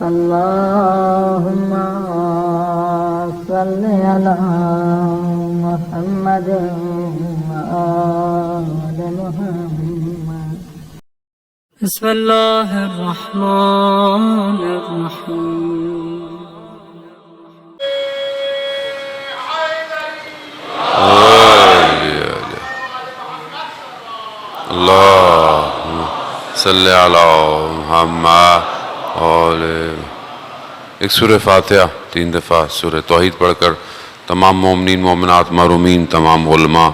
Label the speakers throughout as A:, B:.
A: اللهم صل على محمد وآل محمد. بسم الله الرحمن الرحيم.
B: اللهم صل علی محمد. اور ایک سورہ فاتحہ 3 دفعہ سورہ توحید پڑھ کر تمام مومنین مومنات محرومین تمام علماء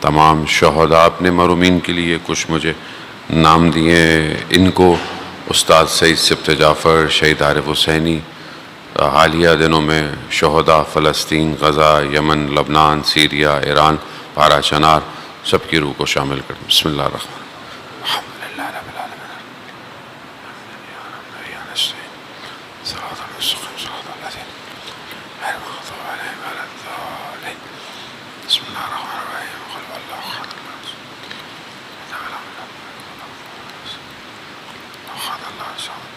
B: تمام شہداء اپنے محرومین کے لیے کچھ مجھے نام دیے. ان کو استاد سید سبت جعفر شہید عارف حسینی حالیہ دنوں میں شہداء فلسطین غزہ یمن لبنان سیریا ایران پارا چنار سب کی روح کو شامل کر. بسم اللہ الرحمن الرحیم. الحمدللہ رب العالمین صراط المستقیم صراط الذین غیر المغضوب علیہم ولا الضالین. بسم اللہ الرحمن الرحیم. قل هو الله احد الله الصمد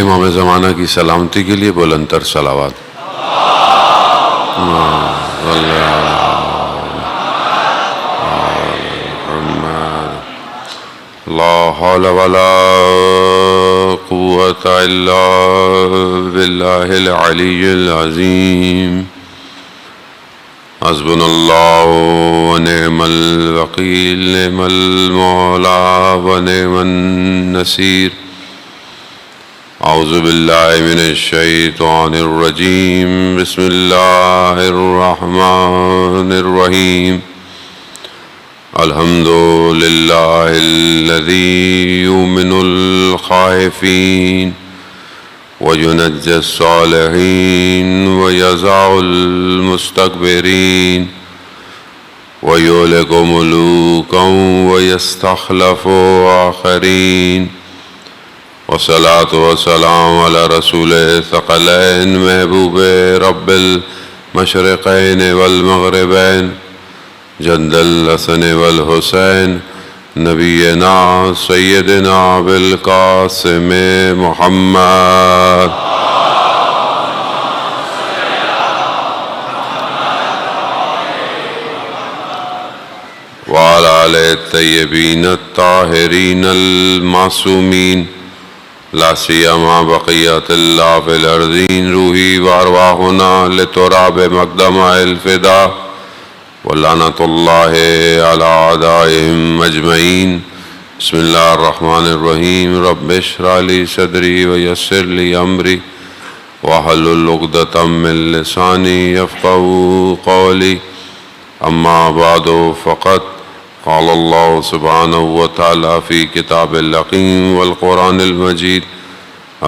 B: امام زمانہ کی سلامتی کے لیے بلند تر صلوات. لا حول ولا قوة الا باللہ العلی العظیم. حسبنا اللہ ونعم الوکیل نعم المولا ونعم النصیر. اعوذ باللہ من الشیطان الرجیم. بسم اللہ الرحمن الرحیم. الحمد للہ الذی یؤمن الخائفین وینجی الصالحین ویضع المستکبرین ویہلک ملوکا ویستخلف آخرین. والصلاة والسلام علی رسول ثقلین محبوب رب المشرقین والمغربین جد الحسن والحسین نبینا سیدنا بالقاسم محمد. وعلى آلہ الطیبین الطاہرین المعصومین لا سیما بقیت اللہ فی الارضین. روحی وارواحنا لتراب مقدم الفدا ولعنت اللہ علی اعدائهم اجمعین. بسم اللہ الرحمن الرحیم. رب اشرح لی صدری ویسر لی امری واحلل عقدۃ من لسانی یفقہوا قولی. اما بعد فقط قال اللہ سبحانہ وتعالی فی کتاب الحکیم والقرآن المجید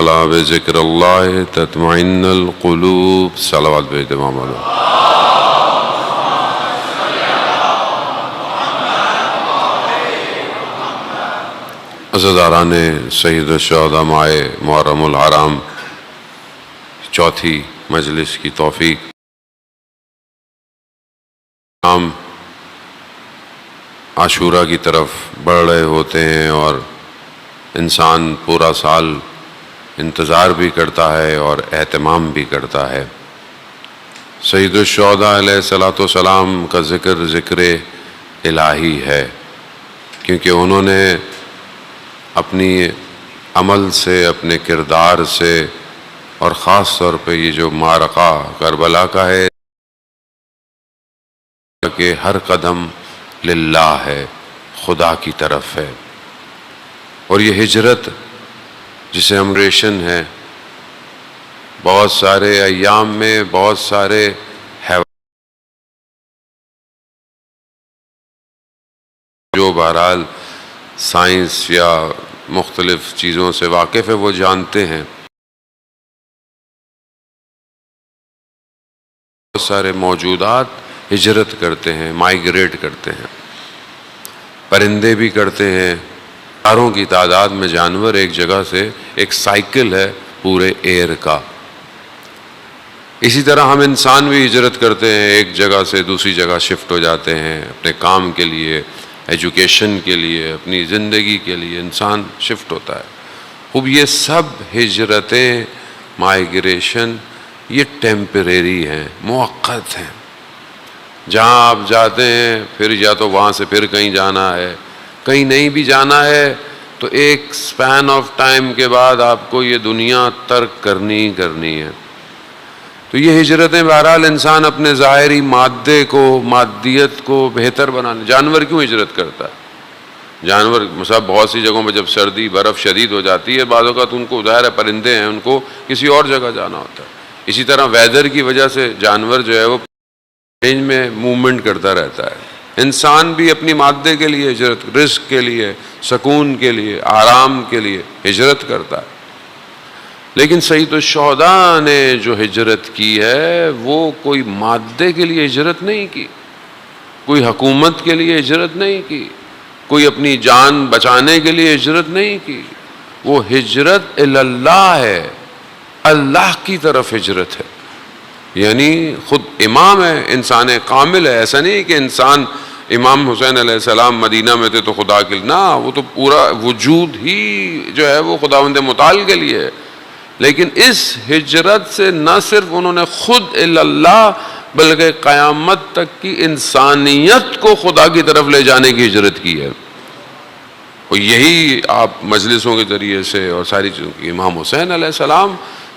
B: الا بذکر اللہ تطمئن القلوب. صلوات بھیج دے امام علیہ. عزاداران سید الشہداء ماہ محرم الحرام چوتھی مجلس کی توفیق. ہم عاشورہ کی طرف بڑھ رہے ہوتے ہیں اور انسان پورا سال انتظار بھی کرتا ہے اور اہتمام بھی کرتا ہے. سید الشہداء علیہ الصلوۃ والسلام کا ذکر الہی ہے کیونکہ انہوں نے اپنی عمل سے اپنے کردار سے اور خاص طور پہ یہ جو معرکہ کربلا کا ہے کہ ہر قدم للہ ہے خدا کی طرف ہے. اور یہ ہجرت جسے امریشن ہے بہت سارے ایام میں بہت سارے جو بہرحال سائنس یا مختلف چیزوں سے واقف ہے وہ جانتے ہیں بہت سارے موجودات ہجرت کرتے ہیں مائیگریٹ کرتے ہیں. پرندے بھی کرتے ہیں ہزاروں کی تعداد میں جانور ایک جگہ سے ایک سائیکل ہے پورے ایئر کا. اسی طرح ہم انسان بھی ہجرت کرتے ہیں، ایک جگہ سے دوسری جگہ شفٹ ہو جاتے ہیں، اپنے کام کے لیے، ایجوکیشن کے لیے، اپنی زندگی کے لیے انسان شفٹ ہوتا ہے۔ اب یہ سب ہجرتیں، مائیگریشن، یہ ٹیمپریری ہیں، مؤقت ہیں۔ جہاں آپ جاتے ہیں پھر یا تو وہاں سے پھر کہیں جانا ہے، کہیں نہیں بھی جانا ہے تو ایک سپین آف ٹائم کے بعد آپ کو یہ دنیا ترک کرنی ہی کرنی ہے۔ تو یہ ہجرتیں بہرحال انسان اپنے ظاہری مادے کو، مادیت کو بہتر بنانے۔ جانور کیوں ہجرت کرتا ہے؟ جانور مثلا بہت سی جگہوں پہ جب سردی برف شدید ہو جاتی ہے، بعض اوقات ان کو ظاہر ہے پرندے ہیں، ان کو کسی اور جگہ جانا ہوتا ہے۔ اسی طرح ویدر کی وجہ سے جانور جو ہے وہ رینج میں موومنٹ کرتا رہتا ہے۔ انسان بھی اپنی مادے کے لیے ہجرت، رزق کے لیے، سکون کے لیے، آرام کے لیے ہجرت کرتا ہے۔ لیکن سید الشہداء نے جو ہجرت کی ہے وہ کوئی مادے کے لیے ہجرت نہیں کی، کوئی حکومت کے لیے ہجرت نہیں کی، کوئی اپنی جان بچانے کے لیے ہجرت نہیں کی۔ وہ ہجرت اللہ ہے، اللہ کی طرف ہجرت ہے۔ یعنی خود امام ہے، انسان کامل ہے۔ ایسا نہیں کہ انسان امام حسین علیہ السلام مدینہ میں تھے تو خدا کے لیے، نہ، وہ تو پورا وجود ہی جو ہے وہ خداوند متعال کے لیے ہے۔ لیکن اس ہجرت سے نہ صرف انہوں نے خود اللہ بلکہ قیامت تک کی انسانیت کو خدا کی طرف لے جانے کی ہجرت کی ہے۔ اور یہی آپ مجلسوں کے ذریعے سے اور ساری چیزوں کی، امام حسین علیہ السلام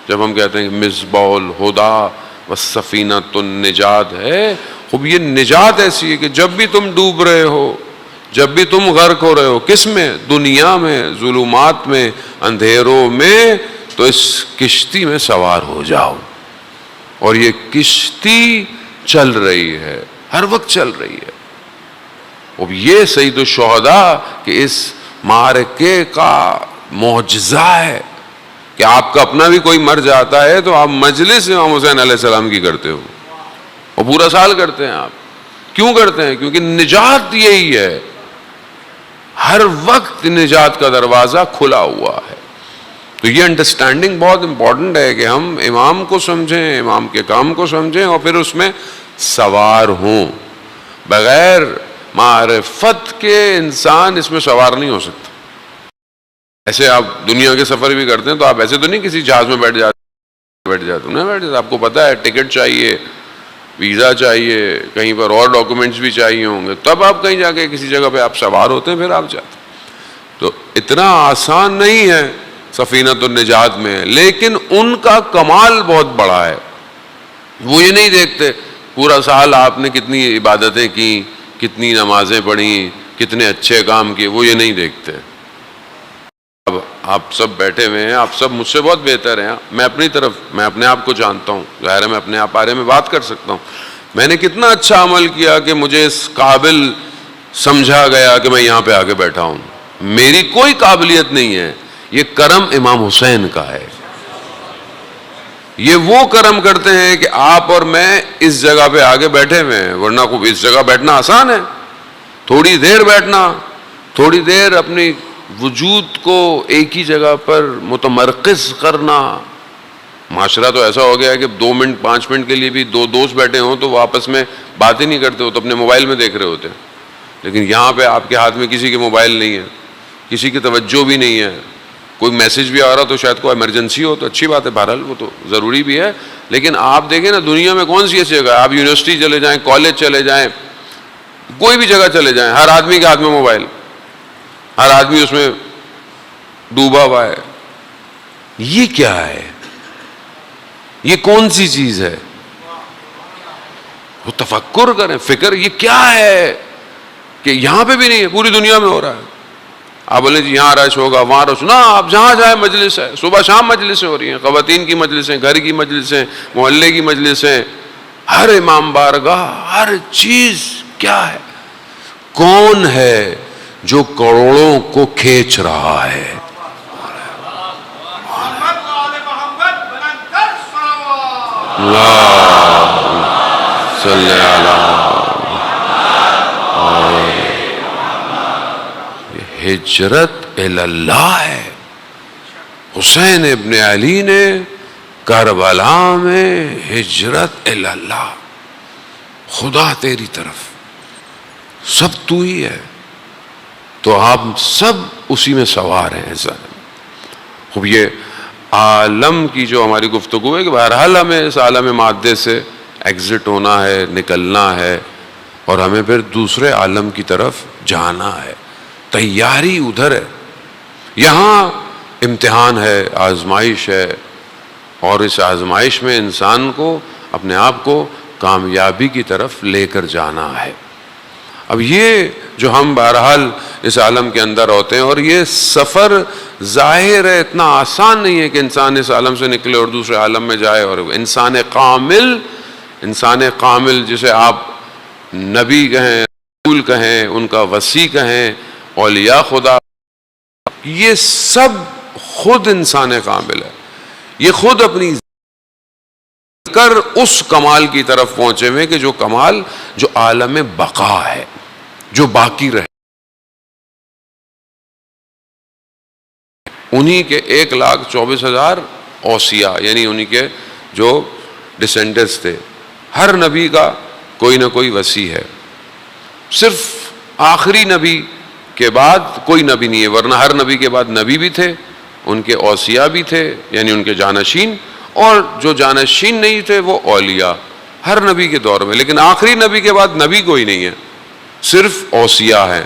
B: جب ہم کہتے ہیں کہ مصباح الہدیٰ والسفینۃ النجات ہے، خوب یہ نجات ایسی ہے کہ جب بھی تم ڈوب رہے ہو، جب بھی تم غرق ہو رہے ہو، کس میں؟ دنیا میں، ظلمات میں، اندھیروں میں، تو اس کشتی میں سوار ہو جاؤ۔ اور یہ کشتی چل رہی ہے، ہر وقت چل رہی ہے۔ اب یہ سید الشہداء کہ اس معرکے کا معجزہ ہے کہ آپ کا اپنا بھی کوئی مر جاتا ہے تو آپ مجلس امام حسین علیہ السلام کی کرتے ہو، اور پورا سال کرتے ہیں آپ۔ کیوں کرتے ہیں؟ کیونکہ نجات یہی ہے، ہر وقت نجات کا دروازہ کھلا ہوا ہے۔ تو یہ انڈرسٹینڈنگ بہت امپورٹنٹ ہے کہ ہم امام کو سمجھیں، امام کے کام کو سمجھیں اور پھر اس میں سوار ہوں۔ بغیر معرفت کے انسان اس میں سوار نہیں ہو سکتا۔ ایسے آپ دنیا کے سفر بھی کرتے ہیں تو آپ ایسے تو نہیں کسی جہاز میں بیٹھ جاتے، آپ کو پتا ہے ٹکٹ چاہیے، ویزا چاہیے، کہیں پر اور ڈاکومنٹس بھی چاہیے ہوں گے، تب آپ کہیں جا کے کسی جگہ پہ آپ سوار ہوتے ہیں، پھر آپ جاتے ہیں۔ تو اتنا آسان نہیں ہے سفینۃ النجات میں، لیکن ان کا کمال بہت بڑا ہے۔ وہ یہ نہیں دیکھتے پورا سال آپ نے کتنی عبادتیں کی، کتنی نمازیں پڑھی، کتنے اچھے کام کیے، وہ یہ نہیں دیکھتے۔ اب آپ سب بیٹھے ہوئے ہیں، آپ سب مجھ سے بہت بہتر ہیں، میں اپنے آپ کو جانتا ہوں، ظاہر ہے میں اپنے آپ بارے میں بات کر سکتا ہوں۔ میں نے کتنا اچھا عمل کیا کہ مجھے اس قابل سمجھا گیا کہ میں یہاں پہ آ کے بیٹھا ہوں۔ میری کوئی قابلیت نہیں ہے، یہ کرم امام حسین کا ہے۔ یہ وہ کرم کرتے ہیں کہ آپ اور میں اس جگہ پہ آگے بیٹھے ہوئے ہیں، ورنہ اس جگہ بیٹھنا آسان ہے، تھوڑی دیر بیٹھنا، تھوڑی دیر اپنی وجود کو ایک ہی جگہ پر متمرکز کرنا۔ معاشرہ تو ایسا ہو گیا ہے کہ 2 منٹ 5 منٹ کے لیے بھی 2 دوست بیٹھے ہوں تو وہ آپس میں بات ہی نہیں کرتے، وہ تو اپنے موبائل میں دیکھ رہے ہوتے ہیں۔ لیکن یہاں پہ آپ کے ہاتھ میں کسی کے موبائل نہیں ہے، کسی کی توجہ بھی نہیں ہے، کوئی میسج بھی آ رہا تو شاید کوئی ایمرجنسی ہو تو اچھی بات ہے، بہرحال وہ تو ضروری بھی ہے۔ لیکن آپ دیکھیں نا، دنیا میں کون سی ایسی جگہ ہے، آپ یونیورسٹی چلے جائیں، کالج چلے جائیں، کوئی بھی جگہ چلے جائیں، ہر آدمی کے ہاتھ میں موبائل، ہر آدمی اس میں ڈوبا ہوا ہے۔ یہ کیا ہے؟ یہ کون سی چیز ہے؟ وہ تفکر کریں، فکر، یہ کیا ہے کہ یہاں پہ بھی نہیں ہے، پوری دنیا میں ہو رہا ہے۔ آپ بولیں جی یہاں رش ہوگا، وہاں رش، نہ، آپ جہاں جائیں مجلس ہے، صبح شام مجلسیں ہو رہی ہیں، خواتین کی مجلسیں، گھر کی مجلسیں، محلے کی مجلسیں، ہر امام بارگاہ، ہر چیز کیا ہے؟ کون ہے جو کروڑوں کو کھینچ رہا ہے؟ اللہم صلی ہجرت اللہ ہے۔ حسین ابن علی نے کربلا میں ہجرت اللہ، خدا تیری طرف، سب تو ہی ہے، تو آپ سب اسی میں سوار ہیں. خوب یہ عالم کی جو ہماری گفتگو ہے کہ بہرحال ہمیں اس عالم مادے سے ایگزٹ ہونا ہے، نکلنا ہے، اور ہمیں پھر دوسرے عالم کی طرف جانا ہے. تیاری ادھر ہے، یہاں امتحان ہے، آزمائش ہے، اور اس آزمائش میں انسان کو اپنے آپ کو کامیابی کی طرف لے کر جانا ہے. اب یہ جو ہم بہرحال اس عالم کے اندر ہوتے ہیں، اور یہ سفر ظاہر ہے اتنا آسان نہیں ہے کہ انسان اس عالم سے نکلے اور دوسرے عالم میں جائے. اور انسان کامل جسے آپ نبی کہیں، رسول کہیں، ان کا وصی کہیں، اولیاء خدا، یہ سب خود انسان کامل ہے. یہ خود اپنی کر اس کمال کی طرف پہنچے ہوئے کہ جو کمال جو عالم بقا ہے، جو باقی رہے. انہی کے 1,24,000 اوصیاء، یعنی انہی کے جو ڈسینڈنٹس تھے. ہر نبی کا کوئی نہ کوئی وصی ہے، صرف آخری نبی کے بعد کوئی نبی نہیں ہے، ورنہ ہر نبی کے بعد نبی بھی تھے، ان کے اوصیاء بھی تھے، یعنی ان کے جانشین، اور جو جانشین نہیں تھے وہ اولیاء ہر نبی کے دور میں. لیکن آخری نبی کے بعد نبی کوئی نہیں ہے، صرف اوصیاء ہیں،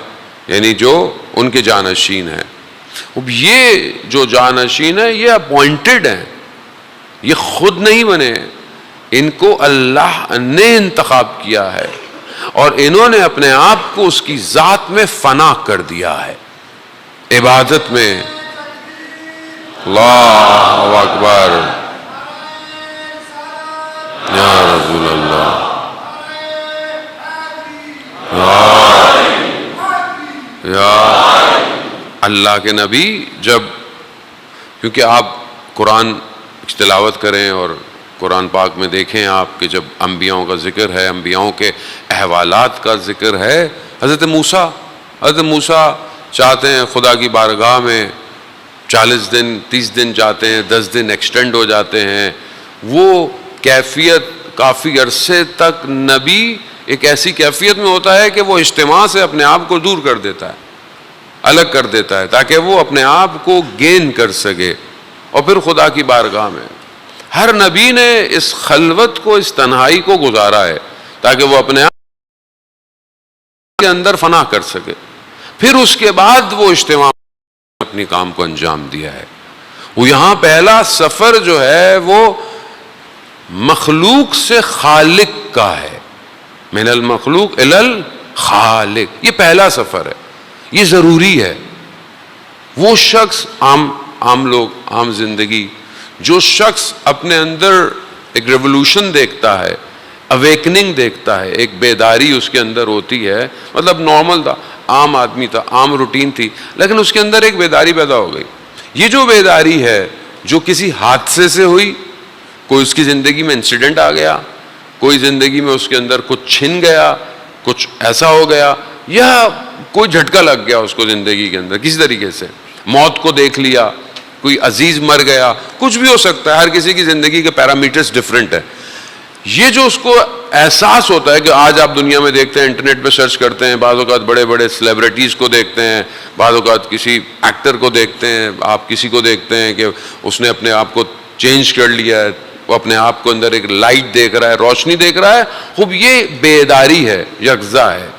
B: یعنی جو ان کے جانشین ہیں. اب یہ جو جانشین ہیں یہ اپوائنٹڈ ہیں، یہ خود نہیں بنے، ان کو اللہ نے انتخاب کیا ہے، اور انہوں نے اپنے آپ کو اس کی ذات میں فنا کر دیا ہے، عبادت میں. اللہ اکبر یا رسول اللہ، یا اللہ کے نبی. جب کیونکہ آپ قرآن کی تلاوت کریں اور قرآن پاک میں دیکھیں آپ کہ جب انبیاؤں کا ذکر ہے، انبیاؤں کے احوالات کا ذکر ہے. حضرت موسیٰ چاہتے ہیں خدا کی بارگاہ میں 40 دن 30 دن جاتے ہیں، 10 دن ایکسٹینڈ ہو جاتے ہیں. وہ کیفیت کافی عرصے تک نبی ایک ایسی کیفیت میں ہوتا ہے کہ وہ اجتماع سے اپنے آپ کو دور کر دیتا ہے، الگ کر دیتا ہے، تاکہ وہ اپنے آپ کو گین کر سکے، اور پھر خدا کی بارگاہ میں. ہر نبی نے اس خلوت کو، اس تنہائی کو گزارا ہے تاکہ وہ اپنے آپ کے اندر فنا کر سکے. پھر اس کے بعد وہ اجتماع اپنی کام کو انجام دیا ہے. وہ یہاں پہلا سفر جو ہے وہ مخلوق سے خالق کا ہے، من المخلوق الی الخالق. یہ پہلا سفر ہے، یہ ضروری ہے. وہ شخص عام لوگ، عام زندگی، جو شخص اپنے اندر ایک ریولوشن دیکھتا ہے، اویکننگ دیکھتا ہے، ایک بیداری اس کے اندر ہوتی ہے، مطلب نارمل تھا، عام آدمی تھا، عام روٹین تھی، لیکن اس کے اندر ایک بیداری پیدا ہو گئی. یہ جو بیداری ہے جو کسی حادثے سے ہوئی، کوئی اس کی زندگی میں انسیڈنٹ آ گیا، کوئی زندگی میں اس کے اندر کچھ چھن گیا، کچھ ایسا ہو گیا، یا کوئی جھٹکا لگ گیا اس کو زندگی کے اندر کسی طریقے سے، موت کو دیکھ لیا، کوئی عزیز مر گیا، کچھ بھی ہو سکتا ہے. ہر کسی کی زندگی کے پیرامیٹرز ڈیفرنٹ ہیں. یہ جو اس کو احساس ہوتا ہے کہ آج آپ دنیا میں دیکھتے ہیں، انٹرنیٹ پہ سرچ کرتے ہیں، بعض اوقات بڑے بڑے سیلیبریٹیز کو دیکھتے ہیں، بعض اوقات کسی ایکٹر کو دیکھتے ہیں، آپ کسی کو دیکھتے ہیں کہ اس نے اپنے آپ کو چینج کر لیا ہے، وہ اپنے آپ کو اندر ایک لائٹ دیکھ رہا ہے، روشنی دیکھ رہا ہے. خوب یہ بیداری ہے، یکزا ہے.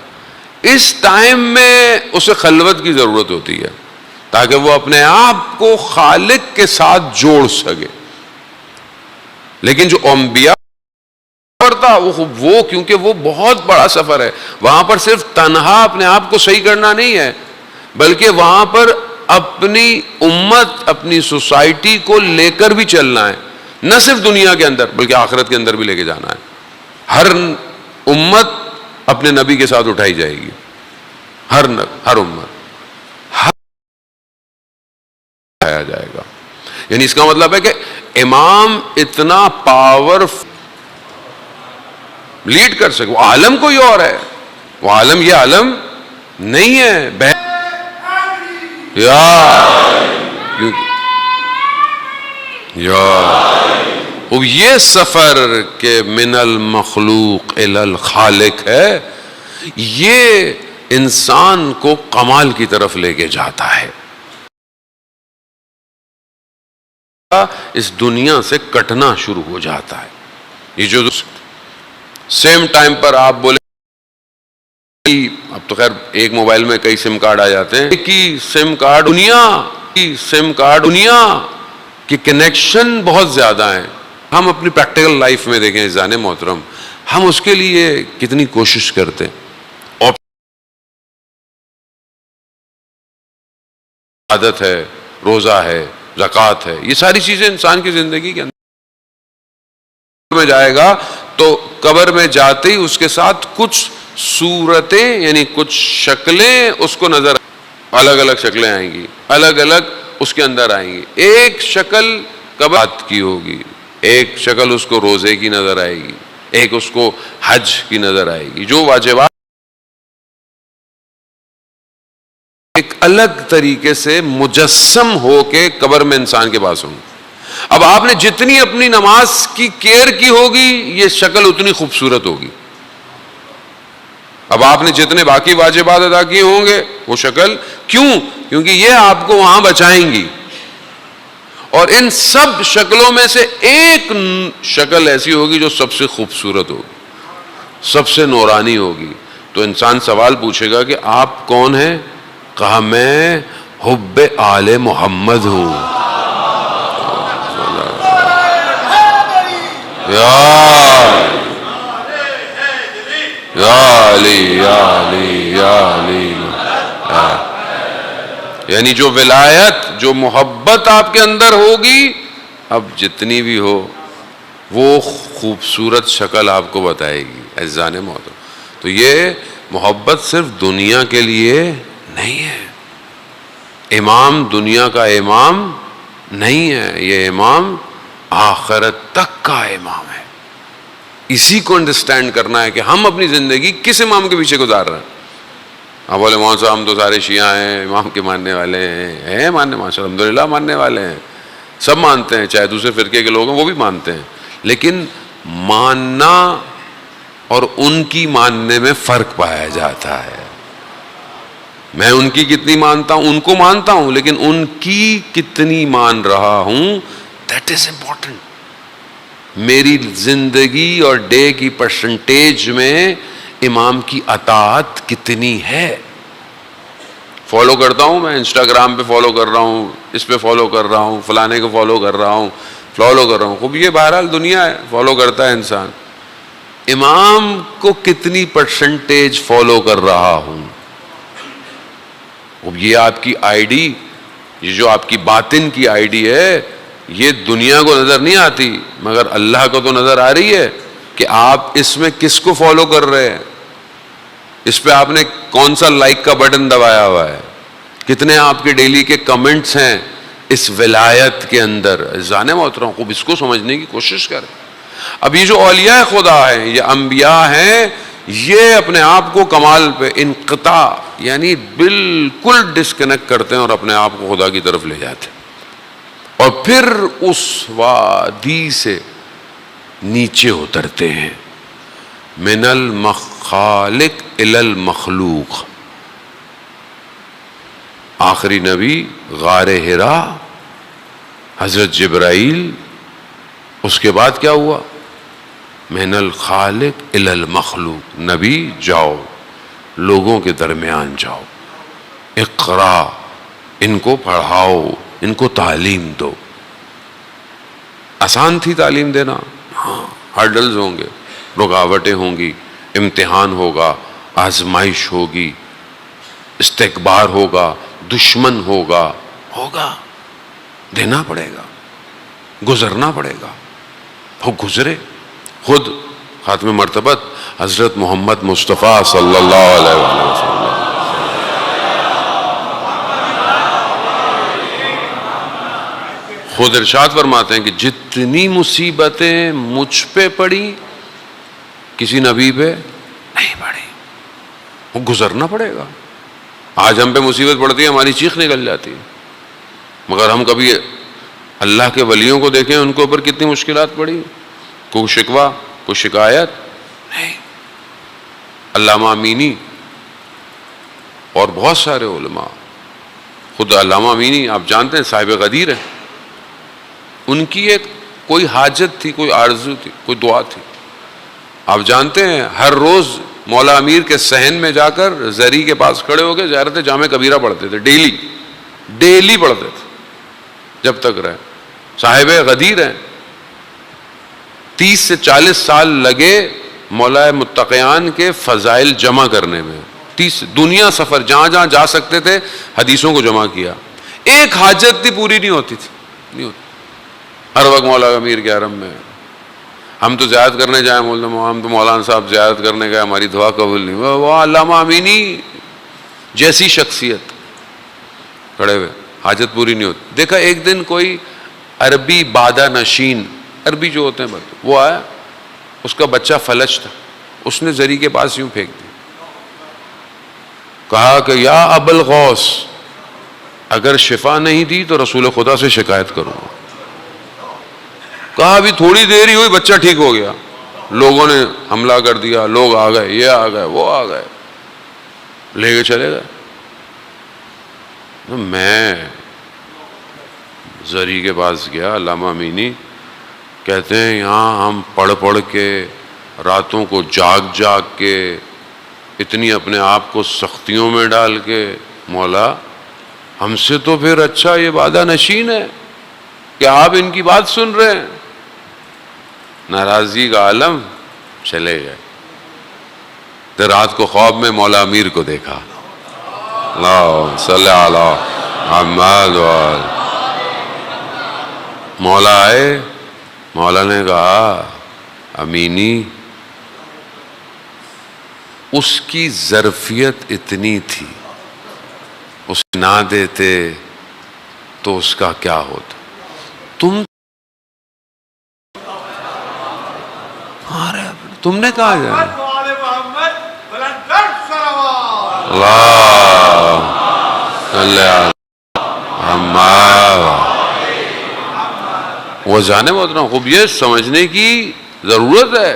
B: اس ٹائم میں اسے خلوت کی ضرورت ہوتی ہے تاکہ وہ اپنے آپ کو خالق کے ساتھ جوڑ سکے. لیکن جو انبیاء پڑتا وہ کیونکہ وہ بہت بڑا سفر ہے، وہاں پر صرف تنہا اپنے آپ کو صحیح کرنا نہیں ہے، بلکہ وہاں پر اپنی امت، اپنی سوسائٹی کو لے کر بھی چلنا ہے. نہ صرف دنیا کے اندر بلکہ آخرت کے اندر بھی لے کے جانا ہے. ہر امت اپنے نبی کے ساتھ اٹھائی جائے گی، ہر امت اٹھایا جائے گا. یعنی اس کا مطلب ہے کہ امام اتنا پاور لیڈ کر سکے. وہ عالم کوئی اور ہے، وہ عالم یہ عالم نہیں ہے. یا وہ یہ سفر کہ من المخلوق الی الخالق ہے، یہ انسان کو کمال کی طرف لے کے جاتا ہے، اس دنیا سے کٹنا شروع ہو جاتا ہے۔ یہ جو سیم ٹائم پر آپ بولے، اب تو خیر ایک موبائل میں کئی سم کارڈ آ جاتے ہیں، ایک ہی سم کارڈ دنیا کی کنیکشن بہت زیادہ ہیں۔ ہم اپنی پریکٹیکل لائف میں دیکھیں عزیزان محترم، ہم اس کے لیے کتنی کوشش کرتے ہیں، اور عادت ہے، روزہ ہے، زکوٰۃ ہے، یہ ساری چیزیں انسان کی زندگی کے اندر میں جائے گا تو قبر میں جاتے ہی اس کے ساتھ کچھ صورتیں یعنی کچھ شکلیں اس کو نظر، الگ الگ شکلیں آئیں گی، الگ الگ اس کے اندر آئیں گی۔ ایک شکل قبر کی ہوگی، ایک شکل اس کو روزے کی نظر آئے گی، ایک اس کو حج کی نظر آئے گی، جو واجبات ایک الگ طریقے سے مجسم ہو کے قبر میں انسان کے پاس ہوں۔ اب آپ نے جتنی اپنی نماز کی کیئر کی ہوگی یہ شکل اتنی خوبصورت ہوگی، اب آپ نے جتنے باقی واجبات ادا کیے ہوں گے وہ شکل، کیونکہ یہ آپ کو وہاں بچائیں گی، اور ان سب شکلوں میں سے ایک شکل ایسی ہوگی جو سب سے خوبصورت ہوگی، سب سے نورانی ہوگی۔ تو انسان سوال پوچھے گا کہ آپ کون ہیں؟ کہا میں حب آل محمد ہوں۔ یا علی یا علی یا علی، یعنی جو ولایت، جو محبت آپ کے اندر ہوگی، اب جتنی بھی ہو وہ خوبصورت شکل آپ کو بتائے گی عزیزان محترم۔ تو یہ محبت صرف دنیا کے لیے نہیں ہے، امام دنیا کا امام نہیں ہے، یہ امام آخرت تک کا امام ہے۔ اسی کو انڈرسٹینڈ کرنا ہے کہ ہم اپنی زندگی کس امام کے پیچھے گزار رہے ہیں۔ آپ بولے مولانا صاحب ہم تو سارے شیعہ ہیں، امام کے ماننے والے ہیں ماننے، ماشاء اللہ الحمدللہ ماننے والے ہیں، سب مانتے ہیں، چاہے دوسرے فرقے کے لوگ ہیں وہ بھی مانتے ہیں، لیکن ماننا اور ان کی ماننے میں فرق پایا جاتا ہے۔ میں ان کی کتنی مانتا ہوں، ان کو مانتا ہوں، لیکن ان کی کتنی مان رہا ہوں، دیٹ از امپورٹنٹ۔ میری زندگی اور ڈے کی پرسنٹیج میں امام کی اطاعت کتنی ہے۔ فالو کرتا ہوں میں، انسٹاگرام پہ فالو کر رہا ہوں، اس پہ فالو کر رہا ہوں، فلانے کو فالو کر رہا ہوں، خوب یہ بہرحال دنیا ہے، فالو کرتا ہے انسان۔ امام کو کتنی پرسنٹیج فالو کر رہا ہوں؟ اب یہ آپ کی آئی ڈی، یہ جو آپ کی باطن کی آئی ڈی ہے، یہ دنیا کو نظر نہیں آتی مگر اللہ کو تو نظر آ رہی ہے کہ آپ اس میں کس کو فالو کر رہے ہیں، اس پہ آپ نے کون سا لائک کا بٹن دبایا ہوا ہے، کتنے آپ کے ڈیلی کے کمنٹس ہیں اس ولایت کے اندر۔ عزیزان محترم خوب اس کو سمجھنے کی کوشش کریں۔ اب یہ جو اولیاء خدا ہیں، یہ انبیاء ہیں، یہ اپنے آپ کو کمال پہ انقطاع یعنی بالکل ڈسکنیکٹ کرتے ہیں اور اپنے آپ کو خدا کی طرف لے جاتے ہیں، اور پھر اس وادی سے نیچے اترتے ہیں، من المخالق الی المخلوق۔ آخری نبی غار حرا، حضرت جبرائیل، اس کے بعد کیا ہوا؟ من الخالق الی المخلوق۔ نبی جاؤ، لوگوں کے درمیان جاؤ، اقرا، ان کو پڑھاؤ، ان کو تعلیم دو۔ آسان تھی تعلیم دینا؟ ہاں، ہرڈلز ہوں گے، رکاوٹیں ہوں گی، امتحان ہوگا، آزمائش ہوگی، استکبار ہوگا، دشمن ہوگا، دینا پڑے گا، گزرنا پڑے گا۔ وہ گزرے، خود خاتم مرتبت حضرت محمد مصطفیٰ صلی اللہ علیہ وسلم خود ارشاد فرماتے ہیں کہ جتنی مصیبتیں مجھ پہ پڑی کسی نبی پہ نہیں پڑی، وہ گزرنا پڑے گا۔ آج ہم پہ مصیبت پڑتی ہے، ہماری چیخ نکل جاتی ہے، مگر ہم کبھی اللہ کے ولیوں کو دیکھیں ان کے اوپر کتنی مشکلات پڑی، کوئی شکوہ کوئی شکایت نہیں. علامہ امینی اور بہت سارے علماء، خود علامہ امینی آپ جانتے ہیں صاحب غدیر ہیں، ان کی ایک کوئی حاجت تھی، کوئی آرزو تھی، کوئی دعا تھی. آپ جانتے ہیں ہر روز مولا امیر کے صحن میں جا کر زری کے پاس کھڑے ہو کے زیارت جامع کبیرہ پڑھتے تھے، ڈیلی پڑھتے تھے جب تک رہے. صاحب غدیر ہیں، 30 سے 40 سال لگے مولا متقیان کے فضائل جمع کرنے میں. 30 دنیا سفر جہاں جہاں جا سکتے تھے حدیثوں کو جمع کیا. ایک حاجت تھی پوری نہیں ہوتی تھی، نہیں ہوتی. ہر وقت مولا امیر کے حرم میں ہم تو زیارت کرنے جائیں، ہم تو مولانا صاحب زیارت کرنے گئے، ہماری دعا قبول نہیں. وہ علامہ امینی جیسی شخصیت کھڑے ہوئے، حاجت پوری نہیں ہوتی. دیکھا ایک دن کوئی عربی بادہ نشین، عربی جو ہوتے ہیں وہ آیا، اس کا بچہ فلج تھا، اس نے زری کے پاس یوں پھینک دیا. کہا کہ یا ابوالغوث، اگر شفا نہیں دی تو رسول خدا سے شکایت کروں گا. کہا ابھی تھوڑی دیر ہی ہوئی بچہ ٹھیک ہو گیا. لوگوں نے حملہ کر دیا، لوگ آ گئے، یہ آ گئے، وہ آ گئے، لے کے چلے گئے. میں زری کے پاس گیا، علامہ امینی کہتے ہیں یہاں ہم پڑھ پڑھ کے راتوں کو جاگ جاگ کے اتنی اپنے آپ کو سختیوں میں ڈال کے، مولا ہم سے تو پھر اچھا یہ بادہ نشین ہے کہ آپ ان کی بات سن رہے ہیں. ناراضگی کا عالم، چلے گئے. تو رات کو خواب میں مولا امیر کو دیکھا. اللہ صلی علی محمد. مولا آئے، مولا نے کہا امینی، اس کی ظرفیت اتنی تھی، اس نہ دیتے تو اس کا کیا ہوتا. تم نے کہا جائے وہ جانے محترم خوب یہ سمجھنے کی ضرورت ہے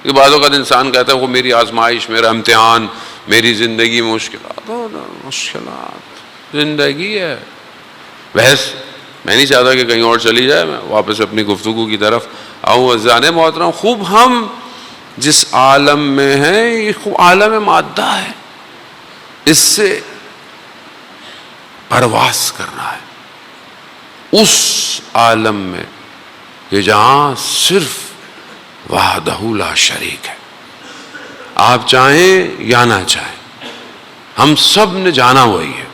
B: کہ بعض اوقات انسان کہتا ہے وہ میری آزمائش، میرا امتحان، میری زندگی میں مشکلات زندگی ہے. بحث میں نہیں چاہتا کہ کہیں اور چلی جائے، میں واپس اپنی گفتگو کی طرف آؤں. جانے محترم خوب ہم جس عالم میں ہیں یہ خوب عالم مادہ ہے، اس سے پرواز کرنا ہے اس عالم میں کہ جہاں صرف وحدہ لا شریک ہے. آپ چاہیں یا نہ چاہیں، ہم سب نے جانا وہی ہے.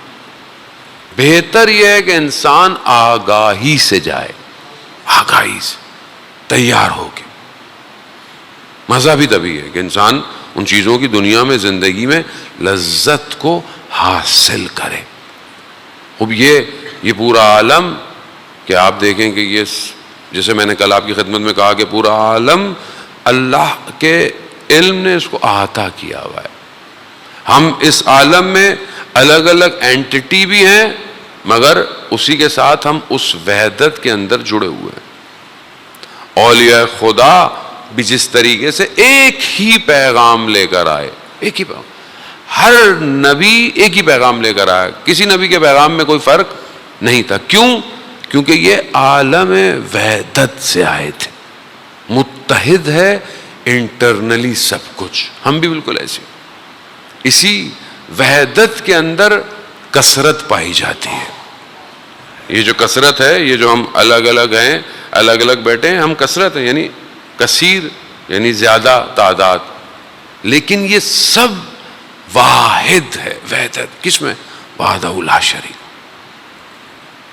B: بہتر یہ ہے کہ انسان آگاہی سے جائے، آگاہی سے تیار ہو کے. مزہ بھی تبھی ہے کہ انسان ان چیزوں کی دنیا میں زندگی میں لذت کو حاصل کرے. اب یہ پورا عالم کہ آپ دیکھیں کہ یہ جیسے میں نے کل آپ کی خدمت میں کہا کہ پورا عالم اللہ کے علم نے اس کو احاطہ کیا ہوا ہے. ہم اس عالم میں الگ الگ اینٹی بھی ہیں، مگر اسی کے ساتھ ہم اس وحدت کے اندر جڑے ہوئے ہیں. اولیاء خدا بھی جس طریقے سے ایک ہی پیغام لے کر آئے، ایک ہی پیغام، ہر نبی ایک ہی پیغام لے کر آیا، کسی نبی کے پیغام میں کوئی فرق نہیں تھا. کیوں؟ کیونکہ یہ عالم وحدت سے آئے تھے. متحد ہے انٹرنلی سب کچھ. ہم بھی بالکل ایسے. اسی وحدت کے اندر کثرت پائی جاتی ہے. یہ جو کثرت ہے، یہ جو ہم الگ الگ ہیں، الگ الگ بیٹھے ہیں، ہم کثرت ہیں، یعنی کثیر یعنی زیادہ تعداد، لیکن یہ سب واحد ہے. وحدت کس میں؟ وحدہ لا شریک.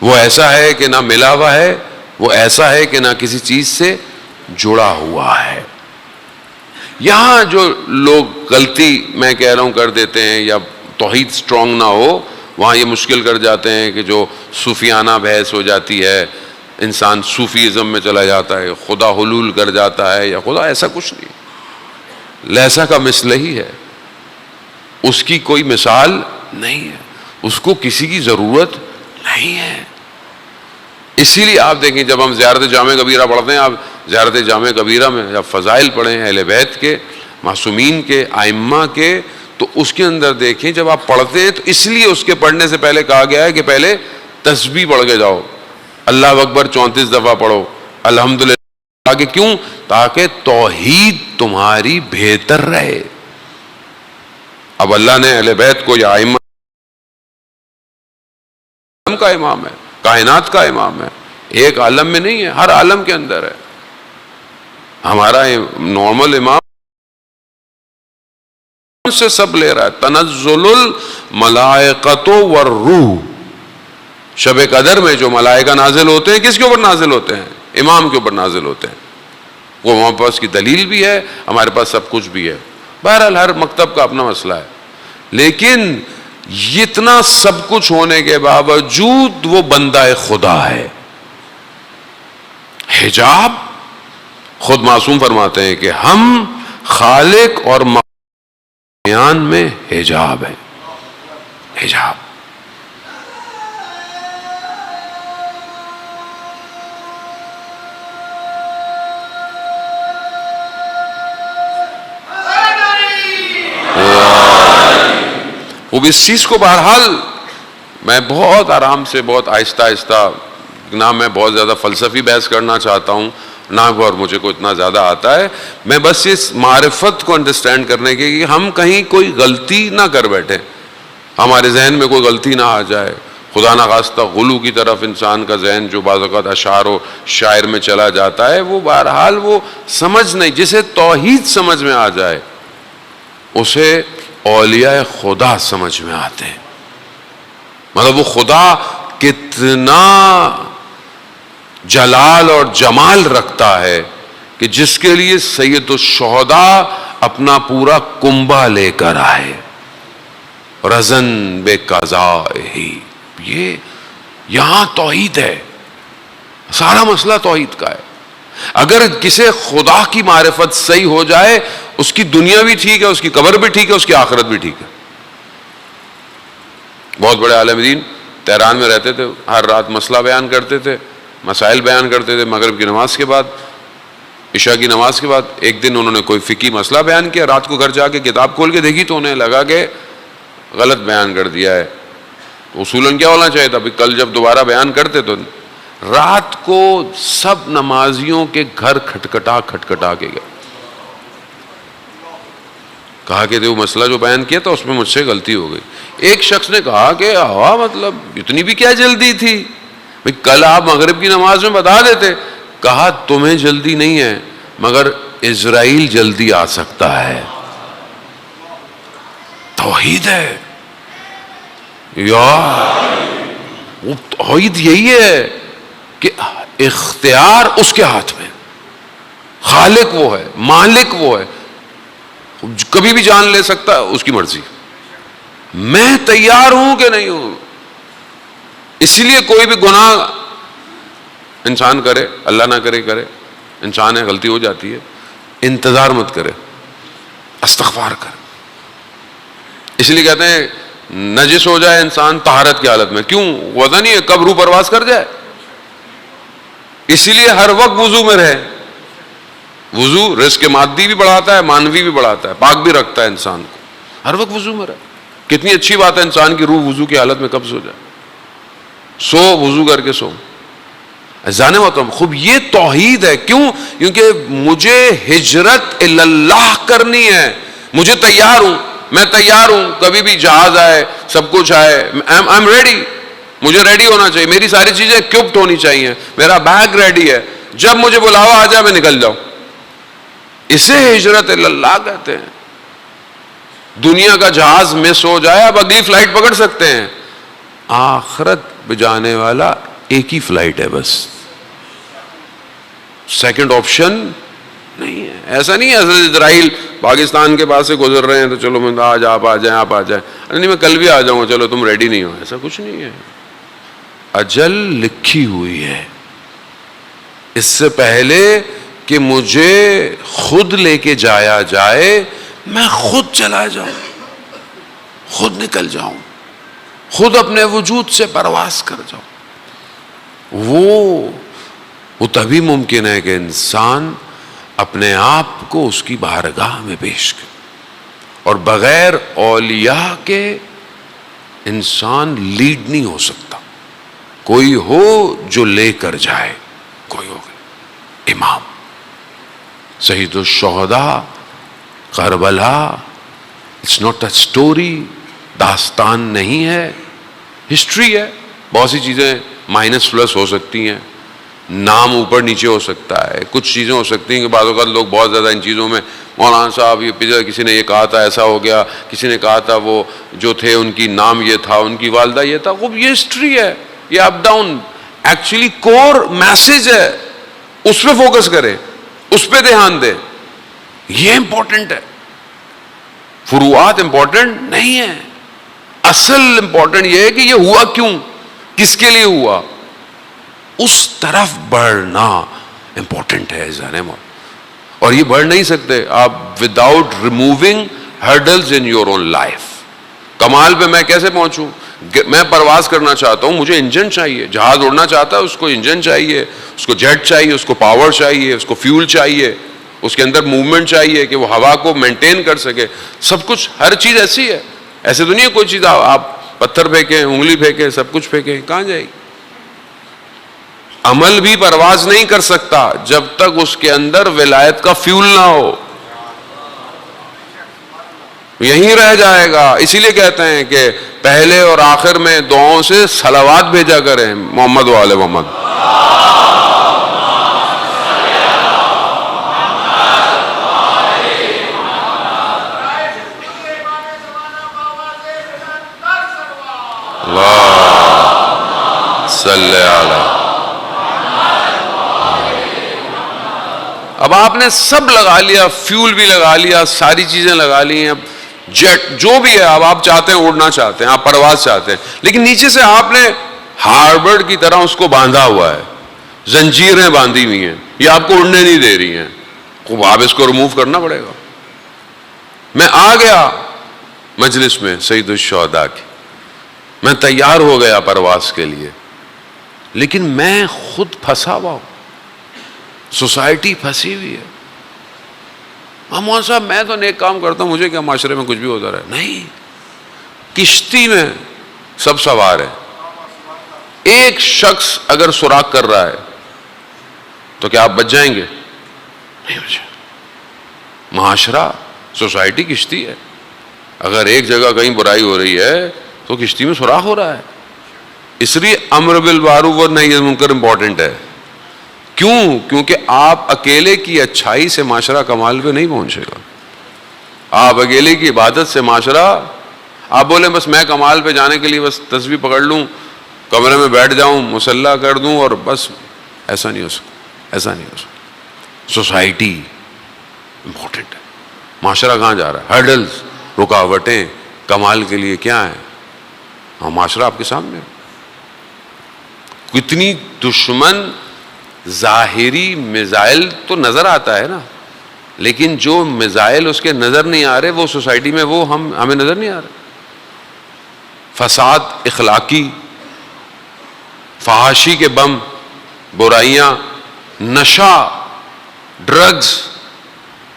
B: وہ ایسا ہے کہ نہ ملا ہوا ہے، وہ ایسا ہے کہ نہ کسی چیز سے جڑا ہوا ہے. یہاں جو لوگ غلطی میں کہہ رہا ہوں کر دیتے ہیں یا توحید سٹرونگ نہ ہو، وہاں یہ مشکل کر جاتے ہیں کہ جو صوفیانہ بحث ہو جاتی ہے، انسان صوفیزم میں چلا جاتا ہے، خدا حلول کر جاتا ہے، یا خدا ایسا کچھ نہیں. لیسا کا مثل ہی ہے، اس کی کوئی مثال نہیں ہے، اس کو کسی کی ضرورت نہیں ہے. اسی لیے آپ دیکھیں جب ہم زیارت جامع کبیرہ پڑھتے ہیں، آپ زیارت جامع کبیرہ میں جب فضائل پڑھیں اہل بیت کے، معصومین کے، ائمہ کے، تو اس کے اندر دیکھیں جب آپ پڑھتے ہیں تو اس لیے اس کے پڑھنے سے پہلے کہا گیا ہے کہ پہلے تسبیح پڑھ کے جاؤ، اللہ اکبر 34 دفعہ پڑھو، الحمدللہ، آگے کیوں؟ تاکہ توحید تمہاری بہتر رہے۔ اب اللہ نے اہل بیت کو یا ائمہ کا امام ہے، کائنات کا امام ہے، ایک عالم میں نہیں ہے، ہر عالم کے اندر ہے۔ ہمارا نارمل امام سے سب لے رہا ہے، تنزل الملائکۃ والروح، شب قدر میں جو ملائکہ نازل ہوتے ہیں کس کے اوپر نازل ہوتے ہیں؟ امام کے اوپر نازل ہوتے ہیں۔ وہ ہمارے پاس کی دلیل بھی ہے، ہمارے پاس سب کچھ بھی ہے۔ بہرحال ہر مکتب کا اپنا مسئلہ ہے، لیکن اتنا سب کچھ ہونے کے باوجود وہ بندہ خدا ہے۔ حجاب خود معصوم فرماتے ہیں کہ ہم خالق اور بیان میں حجاب ہے، حجاب۔ وہ بھی اس چیز کو بہرحال میں بہت آرام سے، بہت آہستہ آہستہ، نہ میں بہت زیادہ فلسفی بحث کرنا چاہتا ہوں، نہ اور مجھے کو اتنا زیادہ آتا ہے، میں بس اس معرفت کو انڈرسٹینڈ کرنے کے کہ ہم کہیں کوئی غلطی نہ کر بیٹھیں، ہمارے ذہن میں کوئی غلطی نہ آ جائے، خدا نخواستہ غلو کی طرف انسان کا ذہن جو بعض اوقات اشعار و شاعر میں چلا جاتا ہے، وہ بہرحال وہ سمجھ نہیں، جسے توحید سمجھ میں آ جائے اسے اولیاء خدا سمجھ میں آتے ہیں۔ مطلب وہ خدا کتنا جلال اور جمال رکھتا ہے کہ جس کے لیے سید الشہداء اپنا پورا کنبہ لے کر آئے، رزن بے قضائہ۔ یہ یہاں توحید ہے، سارا مسئلہ توحید کا ہے۔ اگر کسی خدا کی معرفت صحیح ہو جائے، اس کی دنیا بھی ٹھیک ہے، اس کی قبر بھی ٹھیک ہے، اس کی آخرت بھی ٹھیک ہے۔ بہت بڑے عالم دین تہران میں رہتے تھے، ہر رات مسئلہ بیان کرتے تھے، مسائل بیان کرتے تھے، مغرب کی نماز کے بعد، عشاء کی نماز کے بعد۔ ایک دن انہوں نے کوئی فقہی مسئلہ بیان کیا، رات کو گھر جا کے کتاب کھول کے دیکھی تو انہیں لگا کہ غلط بیان کر دیا ہے۔ اصولاً کیا ہونا چاہیے تھا؟ کل جب دوبارہ بیان کرتے تو رات کو سب نمازیوں کے گھر کھٹکھٹا کے گئے، کہا کہ وہ مسئلہ جو بیان کیا تھا اس میں مجھ سے غلطی ہو گئی۔ ایک شخص نے کہا کہ مطلب اتنی بھی کیا جلدی تھی بھئی، کل آپ مغرب کی نماز میں بتا دیتے۔ کہا تمہیں جلدی نہیں ہے، مگر اسرائیل جلدی آ سکتا ہے۔ توحید ہے یار، وہ توحید یہی ہے کہ اختیار اس کے ہاتھ میں، خالق وہ ہے، مالک وہ ہے، کبھی بھی جان لے سکتا ہے، اس کی مرضی۔ میں تیار ہوں کہ نہیں ہوں۔ اس لیے کوئی بھی گناہ انسان کرے، اللہ نہ کرے کرے، انسان ہے، غلطی ہو جاتی ہے، انتظار مت کرے، استغفار کرے۔ اس لیے کہتے ہیں نجس ہو جائے انسان طہارت کی حالت میں، کیوں؟ وضع نہیں ہے، کب روح پرواز کر جائے۔ اسی لیے ہر وقت وضو میں رہے۔ وضو رزق مادی بھی بڑھاتا ہے، مانوی بھی بڑھاتا ہے، پاک بھی رکھتا ہے انسان کو۔ ہر وقت وضو میں رہے۔ کتنی اچھی بات ہے انسان کی روح وضو کی حالت میں کب سو جائے، سو وضو کر کے سو۔ جانے ہوتا ہوں خوب، یہ توحید ہے۔ کیوں؟ کیونکہ مجھے ہجرت اللہ کرنی ہے، مجھے تیار ہوں، میں تیار ہوں، کبھی بھی جہاز آئے، سب کچھ آئے، آئی ایم ریڈی، مجھے ریڈی ہونا چاہیے، میری ساری چیزیں اکوپڈ ہونی چاہیے، میرا بیگ ریڈی ہے، جب مجھے بلاوا آ جائے میں نکل جاؤں۔ اسے ہجرت اللہ کہتے ہیں۔ دنیا کا جہاز مس ہو جائے، اب اگلی فلائٹ پکڑ سکتے ہیں، آخرت پہ جانے والا ایک ہی فلائٹ ہے بس، سیکنڈ آپشن نہیں ہے۔ ایسا نہیں ہے حضرت اسرائیل پاکستان کے پاس سے گزر رہے ہیں تو چلو میں آج آپ آ جائیں، آپ آ جائیں، نہیں میں کل بھی آ جاؤں گا، چلو تم ریڈی نہیں ہو، ایسا کچھ نہیں ہے۔ اجل لکھی ہوئی ہے، اس سے پہلے کہ مجھے خود لے کے جایا جائے، میں خود چلا جاؤں، خود نکل جاؤں، خود اپنے وجود سے پرواز کر جاؤں۔ وہ تبھی ممکن ہے کہ انسان اپنے آپ کو اس کی بارگاہ میں پیش کرے. اور بغیر اولیاء کے انسان لیڈ نہیں ہو سکتا. کوئی ہو جو لے کر جائے, کوئی ہو. امام سید الشہداء Karbala, it's not a story, داستان نہیں ہے, ہسٹری ہے. بہت سی چیزیں مائنس پلس ہو سکتی ہیں, نام اوپر نیچے ہو سکتا ہے, کچھ چیزیں ہو سکتی ہیں کہ بعض اوقات لوگ بہت زیادہ ان چیزوں میں, مولانا صاحب یہ پیچھے کسی نے یہ کہا تھا ایسا ہو گیا, کسی نے کہا تھا وہ جو تھے ان کی نام یہ تھا, ان کی والدہ یہ تھا. وہ یہ ہسٹری ہے, یہ اپ ڈاؤن. ایکچولی کور میسج ہے, اس پہ فوکس کرے, اس پہ دھیان دے, یہ امپورٹنٹ ہے. فروعات امپورٹنٹ نہیں ہے, اصل امپورٹنٹ یہ ہے کہ یہ ہوا کیوں, کس کے لیے ہوا, اس طرف بڑھنا امپورٹنٹ ہے. اور یہ بڑھ نہیں سکتے آپ without removing hurdles in your own life. کمال پہ میں کیسے پہنچوں؟ میں پرواز کرنا چاہتا ہوں, مجھے انجن چاہیے. جہاز اڑنا چاہتا ہے اس کو انجن چاہیے, اس کو جیٹ چاہیے, اس کو پاور چاہیے, اس کو فیول چاہیے, اس کے اندر موومنٹ چاہیے کہ وہ ہوا کو مینٹین کر سکے. سب کچھ, ہر چیز ایسی ہے. ایسے تو نہیں ہے کوئی چیز آپ پتھر پھینکیں, انگلی پھینکیں, سب کچھ پھینکیں, کہاں جائے گی؟ عمل بھی پرواز نہیں کر سکتا جب تک اس کے اندر ولایت کا فیول نہ ہو, یہیں رہ جائے گا. اسی لیے کہتے ہیں کہ پہلے اور آخر میں دعاؤں سے صلوات بھیجا کریں محمد و آل محمد. اللہ صلی علی. اب آپ نے سب لگا لیا, فیول بھی لگا لیا, ساری چیزیں لگا لی ہیں. اب جیٹ جو بھی ہے, اب آپ چاہتے ہیں اڑنا چاہتے ہیں, آپ پرواز چاہتے ہیں, لیکن نیچے سے آپ نے ہاربرڈ کی طرح اس کو باندھا ہوا ہے, زنجیریں باندھی ہوئی ہیں, یہ آپ کو اڑنے نہیں دے رہی ہیں. خوب آپ اس کو ریموو کرنا پڑے گا. میں آ گیا مجلس میں سید الشہداء کی, میں تیار ہو گیا پرواز کے لیے, لیکن میں خود پھنسا ہوا ہوں, سوسائٹی پھنسی ہوئی ہے. مولانا صاحب میں تو نیک کام کرتا ہوں, مجھے کیا معاشرے میں کچھ بھی ہوتا رہے. نہیں, کشتی میں سب سوار ہے. ایک شخص اگر سوراخ کر رہا ہے تو کیا آپ بچ جائیں گے؟ نہیں بچ. معاشرہ, سوسائٹی کشتی ہے. اگر ایک جگہ کہیں برائی ہو رہی ہے تو کشتی میں سوراخ ہو رہا ہے. اس لیے امر بالمعروف و نہی عن المنکر امپورٹنٹ ہے. کیوں؟ کیونکہ آپ اکیلے کی اچھائی سے معاشرہ کمال پہ نہیں پہنچے گا. آپ اکیلے کی عبادت سے معاشرہ, آپ بولیں بس میں کمال پہ جانے کے لیے بس تسبیح پکڑ لوں, کمرے میں بیٹھ جاؤں, مصلی کر دوں اور بس, ایسا نہیں ہو سکتا, ایسا نہیں ہو سکتا. سوسائٹی امپورٹنٹ ہے. معاشرہ کہاں جا رہا ہے؟ ہرڈلز, رکاوٹیں کمال کے لیے کیا ہیں؟ ہاں, معاشرہ آپ کے سامنے. کتنی دشمن ظاہری میزائل تو نظر آتا ہے نا, لیکن جو میزائل اس کے نظر نہیں آ رہے وہ سوسائٹی میں, وہ ہمیں نظر نہیں آ رہے. فساد اخلاقی, فحاشی کے بم, برائیاں, نشہ, ڈرگز,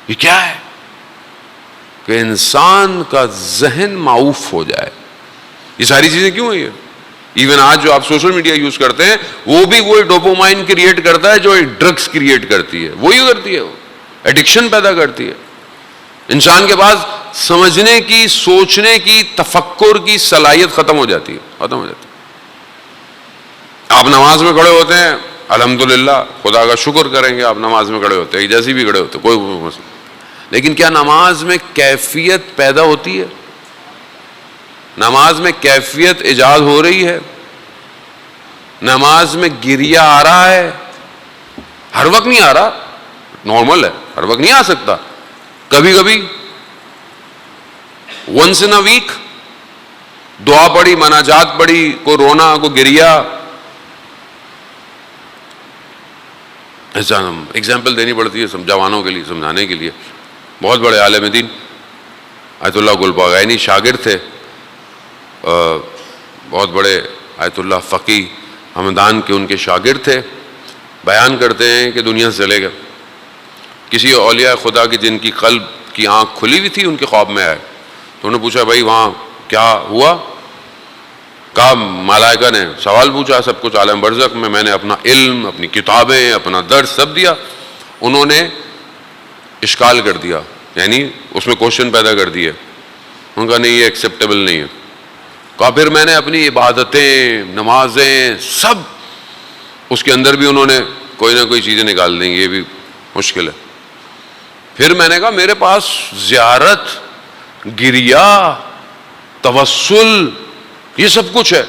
B: یہ کیا ہے؟ کہ انسان کا ذہن معوف ہو جائے. یہ ساری چیزیں کیوں ہیں؟ ایون آج جو آپ سوشل میڈیا یوز کرتے ہیں وہ بھی وہی ڈوپامائن کریٹ کرتا ہے جو ڈرگز کریٹ کرتی ہے, وہی کرتی ہے, وہ ایڈکشن پیدا کرتی ہے. انسان کے پاس سمجھنے کی, سوچنے کی, تفکر کی صلاحیت ختم ہو جاتی ہے, ختم ہو جاتی ہے. آپ نماز میں کھڑے ہوتے ہیں, الحمدللہ خدا کا شکر کریں گے, آپ نماز میں کھڑے ہوتے ہیں, جیسے بھی کھڑے ہوتے ہیں, کوئی مسئلہ, لیکن کیا نماز میں کیفیت پیدا ہوتی ہے؟ نماز میں کیفیت ایجاد ہو رہی ہے؟ نماز میں گریہ آ رہا ہے؟ ہر وقت نہیں آ رہا, نارمل ہے, ہر وقت نہیں آ سکتا, کبھی کبھی ونس ان اے ویک دعا پڑھی, مناجات پڑھی, کو رونا, کو گریہ. ایسا ایگزامپل دینی پڑتی ہے جوانوں کے لیے, سمجھانے کے لیے. بہت بڑے عالم دین آیت اللہ گلبغینی شاگرد تھے, بہت بڑے آیت اللہ فقی ہمدان کے ان کے شاگرد تھے، بیان کرتے ہیں کہ دنیا سے چلے گئے. کسی اولیاء خدا کی جن کی قلب کی آنکھ کھلی ہوئی تھی ان کے خواب میں آئے، تو انہوں نے پوچھا بھائی وہاں کیا ہوا؟ کہا ملائکہ نے سوال پوچھا، سب کچھ عالم برزخ میں نے اپنا علم، اپنی کتابیں، اپنا درس سب دیا. انہوں نے اشکال کر دیا، یعنی اس میں کوشچن پیدا کر دیے. ان کا نہیں، یہ ایکسیپٹیبل نہیں ہے. کہا پھر میں نے اپنی عبادتیں، نمازیں سب، اس کے اندر بھی انہوں نے کوئی نہ کوئی چیزیں نکال دیں گی، یہ بھی مشکل ہے. پھر میں نے کہا میرے پاس زیارت، گریا، توسل، یہ سب کچھ ہے.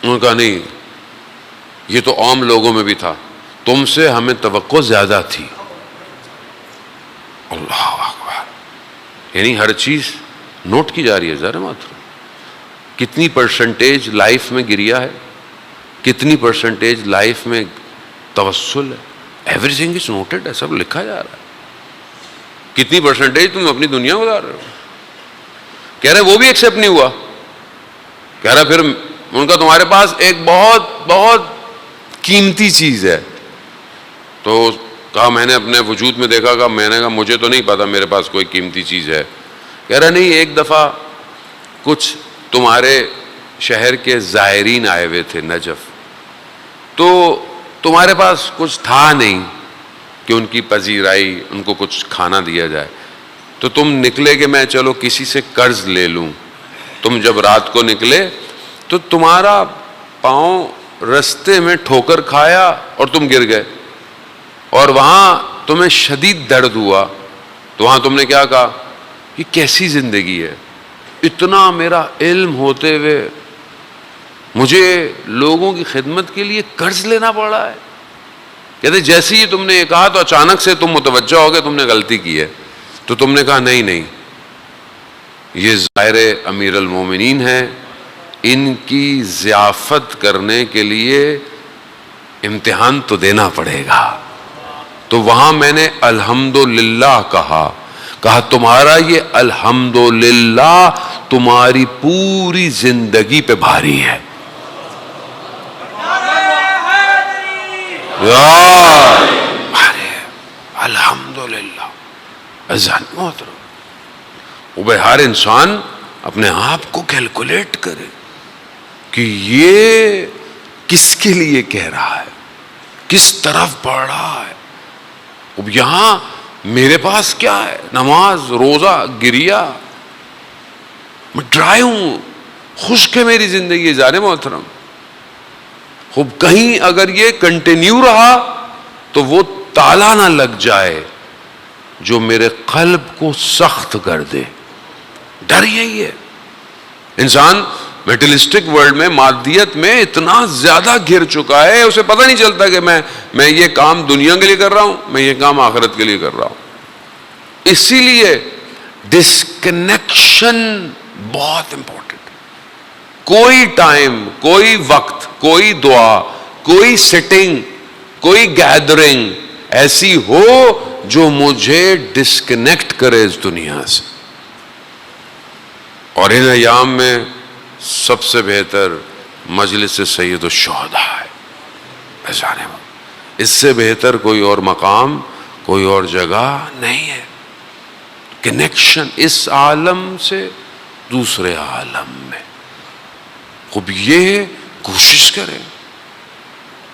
B: انہوں نے کہا نہیں، یہ تو عام لوگوں میں بھی تھا، تم سے ہمیں توقع زیادہ تھی. اللہ اکبر. یعنی ہر چیز نوٹ کی جا رہی ہے. ذرا محترم، کتنی پرسنٹیج لائف میں گریا ہے، کتنی پرسنٹیج لائف میں توسل ہے. ایوری تھنگ از نوٹڈ ہے، سب لکھا جا رہا ہے. کتنی پرسنٹیج تم اپنی دنیا گزار رہے ہو. کہہ رہے وہ بھی ایکسیپٹ نہیں ہوا. کہہ رہا پھر ان کا تمہارے پاس ایک بہت بہت قیمتی چیز ہے. تو کہا میں نے اپنے وجود میں دیکھا. کہا میں نے کہا مجھے تو نہیں پتا میرے پاس کوئی قیمتی چیز ہے. کہہ رہا نہیں، ایک دفعہ کچھ تمہارے شہر کے زائرین آئے ہوئے تھے نجف، تو تمہارے پاس کچھ تھا نہیں کہ ان کی پذیرائی، ان کو کچھ کھانا دیا جائے. تو تم نکلے کہ میں چلو کسی سے قرض لے لوں. تم جب رات کو نکلے تو تمہارا پاؤں رستے میں ٹھوکر کھایا اور تم گر گئے، اور وہاں تمہیں شدید درد ہوا. تو وہاں تم نے کیا کہا؟ یہ کیسی زندگی ہے، اتنا میرا علم ہوتے ہوئے مجھے لوگوں کی خدمت کے لیے قرض لینا پڑا ہے. کہتے جیسے ہی تم نے یہ کہا تو اچانک سے تم متوجہ ہو گئے تم نے غلطی کی ہے. تو تم نے کہا نہیں، یہ ظاہر امیر المومنین ہیں، ان کی ضیافت کرنے کے لیے امتحان تو دینا پڑے گا. تو وہاں میں نے الحمدللہ کہا تمہارا یہ الحمدللہ تمہاری پوری زندگی پہ بھاری ہے. الحمدللہ. عزیزان محترم، وہ ہر انسان اپنے آپ کو کیلکولیٹ کرے کہ یہ کس کے لیے کہہ رہا ہے، کس طرف بڑھ رہا ہے. اب یہاں میرے پاس کیا ہے؟ نماز، روزہ، گریا. میں ڈرائی ہوں، خشک ہے میری زندگی. ذرا محترم، خوب کہیں اگر یہ کنٹینیو رہا تو وہ تالا نہ لگ جائے جو میرے قلب کو سخت کر دے. ڈر یہی ہے. انسان میٹلسٹک ورلڈ میں، مادیت میں اتنا زیادہ گر چکا ہے، اسے پتہ نہیں چلتا کہ میں یہ کام دنیا کے لیے کر رہا ہوں، میں یہ کام آخرت کے لیے کر رہا ہوں. اسی لیے ڈسکنیکشن بہت امپورٹنٹ. کوئی ٹائم، کوئی وقت، کوئی دعا، کوئی سٹنگ، کوئی گیدرنگ ایسی ہو جو مجھے ڈسکنیکٹ کرے اس دنیا سے. اور ان ایام میں سب سے بہتر مجلس سید الشہداء ہے. اس سے بہتر کوئی اور مقام، کوئی اور جگہ نہیں ہے. کنیکشن اس عالم سے دوسرے عالم میں. خوب یہ کوشش کریں.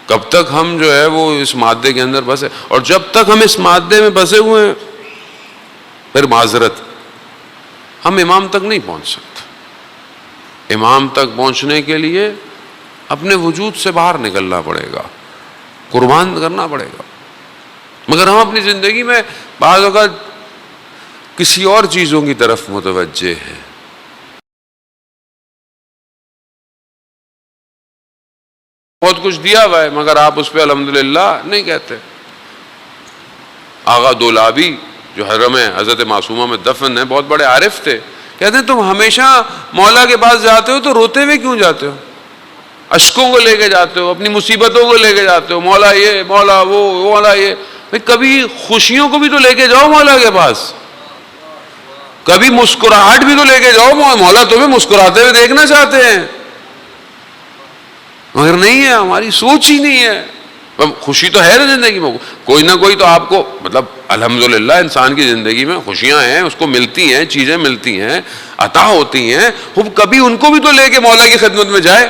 B: کب تک ہم جو ہے وہ اس مادے کے اندر بسے، اور جب تک ہم اس مادے میں بسے ہوئے ہیں پھر معذرت، ہم امام تک نہیں پہنچ سکتے. امام تک پہنچنے کے لیے اپنے وجود سے باہر نکلنا پڑے گا، قربان کرنا پڑے گا. مگر ہم اپنی زندگی میں بعض اوقات کسی اور چیزوں کی طرف متوجہ ہیں. بہت کچھ دیا ہوا ہے مگر آپ اس پہ الحمدللہ نہیں کہتے. آغا دولابی جو حرم حضرت معصومہ میں دفن ہے، بہت بڑے عارف تھے. کہتے ہیں تم ہمیشہ مولا کے پاس جاتے ہو تو روتے ہوئے کیوں جاتے ہو؟ اشکوں کو لے کے جاتے ہو، اپنی مصیبتوں کو لے کے جاتے ہو، مولا یہ، مولا وہ، مولا یہ. بھئی کبھی خوشیوں کو بھی تو لے کے جاؤ مولا کے پاس، کبھی مسکراہٹ بھی تو لے کے جاؤ. مولا تمہیں مسکراتے ہوئے دیکھنا چاہتے ہیں. مگر نہیں ہے, ہماری سوچ ہی نہیں ہے. خوشی تو ہے نا زندگی میں, کوئی نہ کوئی تو آپ کو, مطلب الحمدللہ انسان کی زندگی میں خوشیاں ہیں, اس کو ملتی ہیں, چیزیں ملتی ہیں, عطا ہوتی ہیں. کبھی ان کو بھی تو لے کے مولا کی خدمت میں جائے.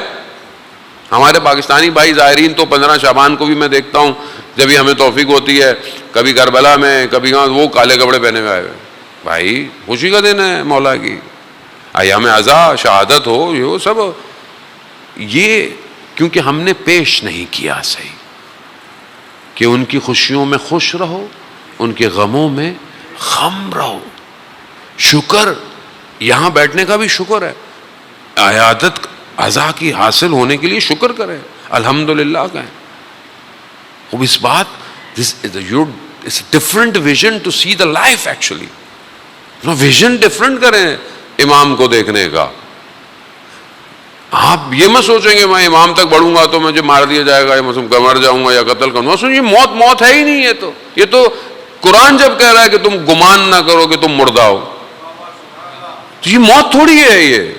B: ہمارے پاکستانی بھائی زائرین تو 15 شعبان کو بھی میں دیکھتا ہوں, جب ہی ہمیں توفیق ہوتی ہے, کبھی کربلا میں, کبھی وہ کالے کپڑے پہنے ہوئے آئے ہوئے. بھائی خوشی کا دن ہے مولا کی, ایام عزا, شہادت ہو, یہ وہ سب, یہ کیونکہ ہم نے پیش نہیں کیا صحیح کہ ان کی خوشیوں میں خوش رہو, ان کے غموں میں غم رہو. شکر, یہاں بیٹھنے کا بھی شکر ہے, عیادت عزا کی حاصل ہونے کے لیے شکر کریں, الحمدللہ کہیں. اب اس بات, it's a different vision to see the life actually. Vision different کریں امام کو دیکھنے کا. آپ یہ مت سوچیں گے میں امام تک بڑھوں گا تو مجھے مار دیا جائے گا, یا میں مر جاؤں گا یا قتل کروں گا. سنیے, موت ہے ہی نہیں. یہ تو قرآن جب کہہ رہا ہے کہ تم گمان نہ کرو کہ تم مردہ ہو, تو یہ موت تھوڑی ہے. یہ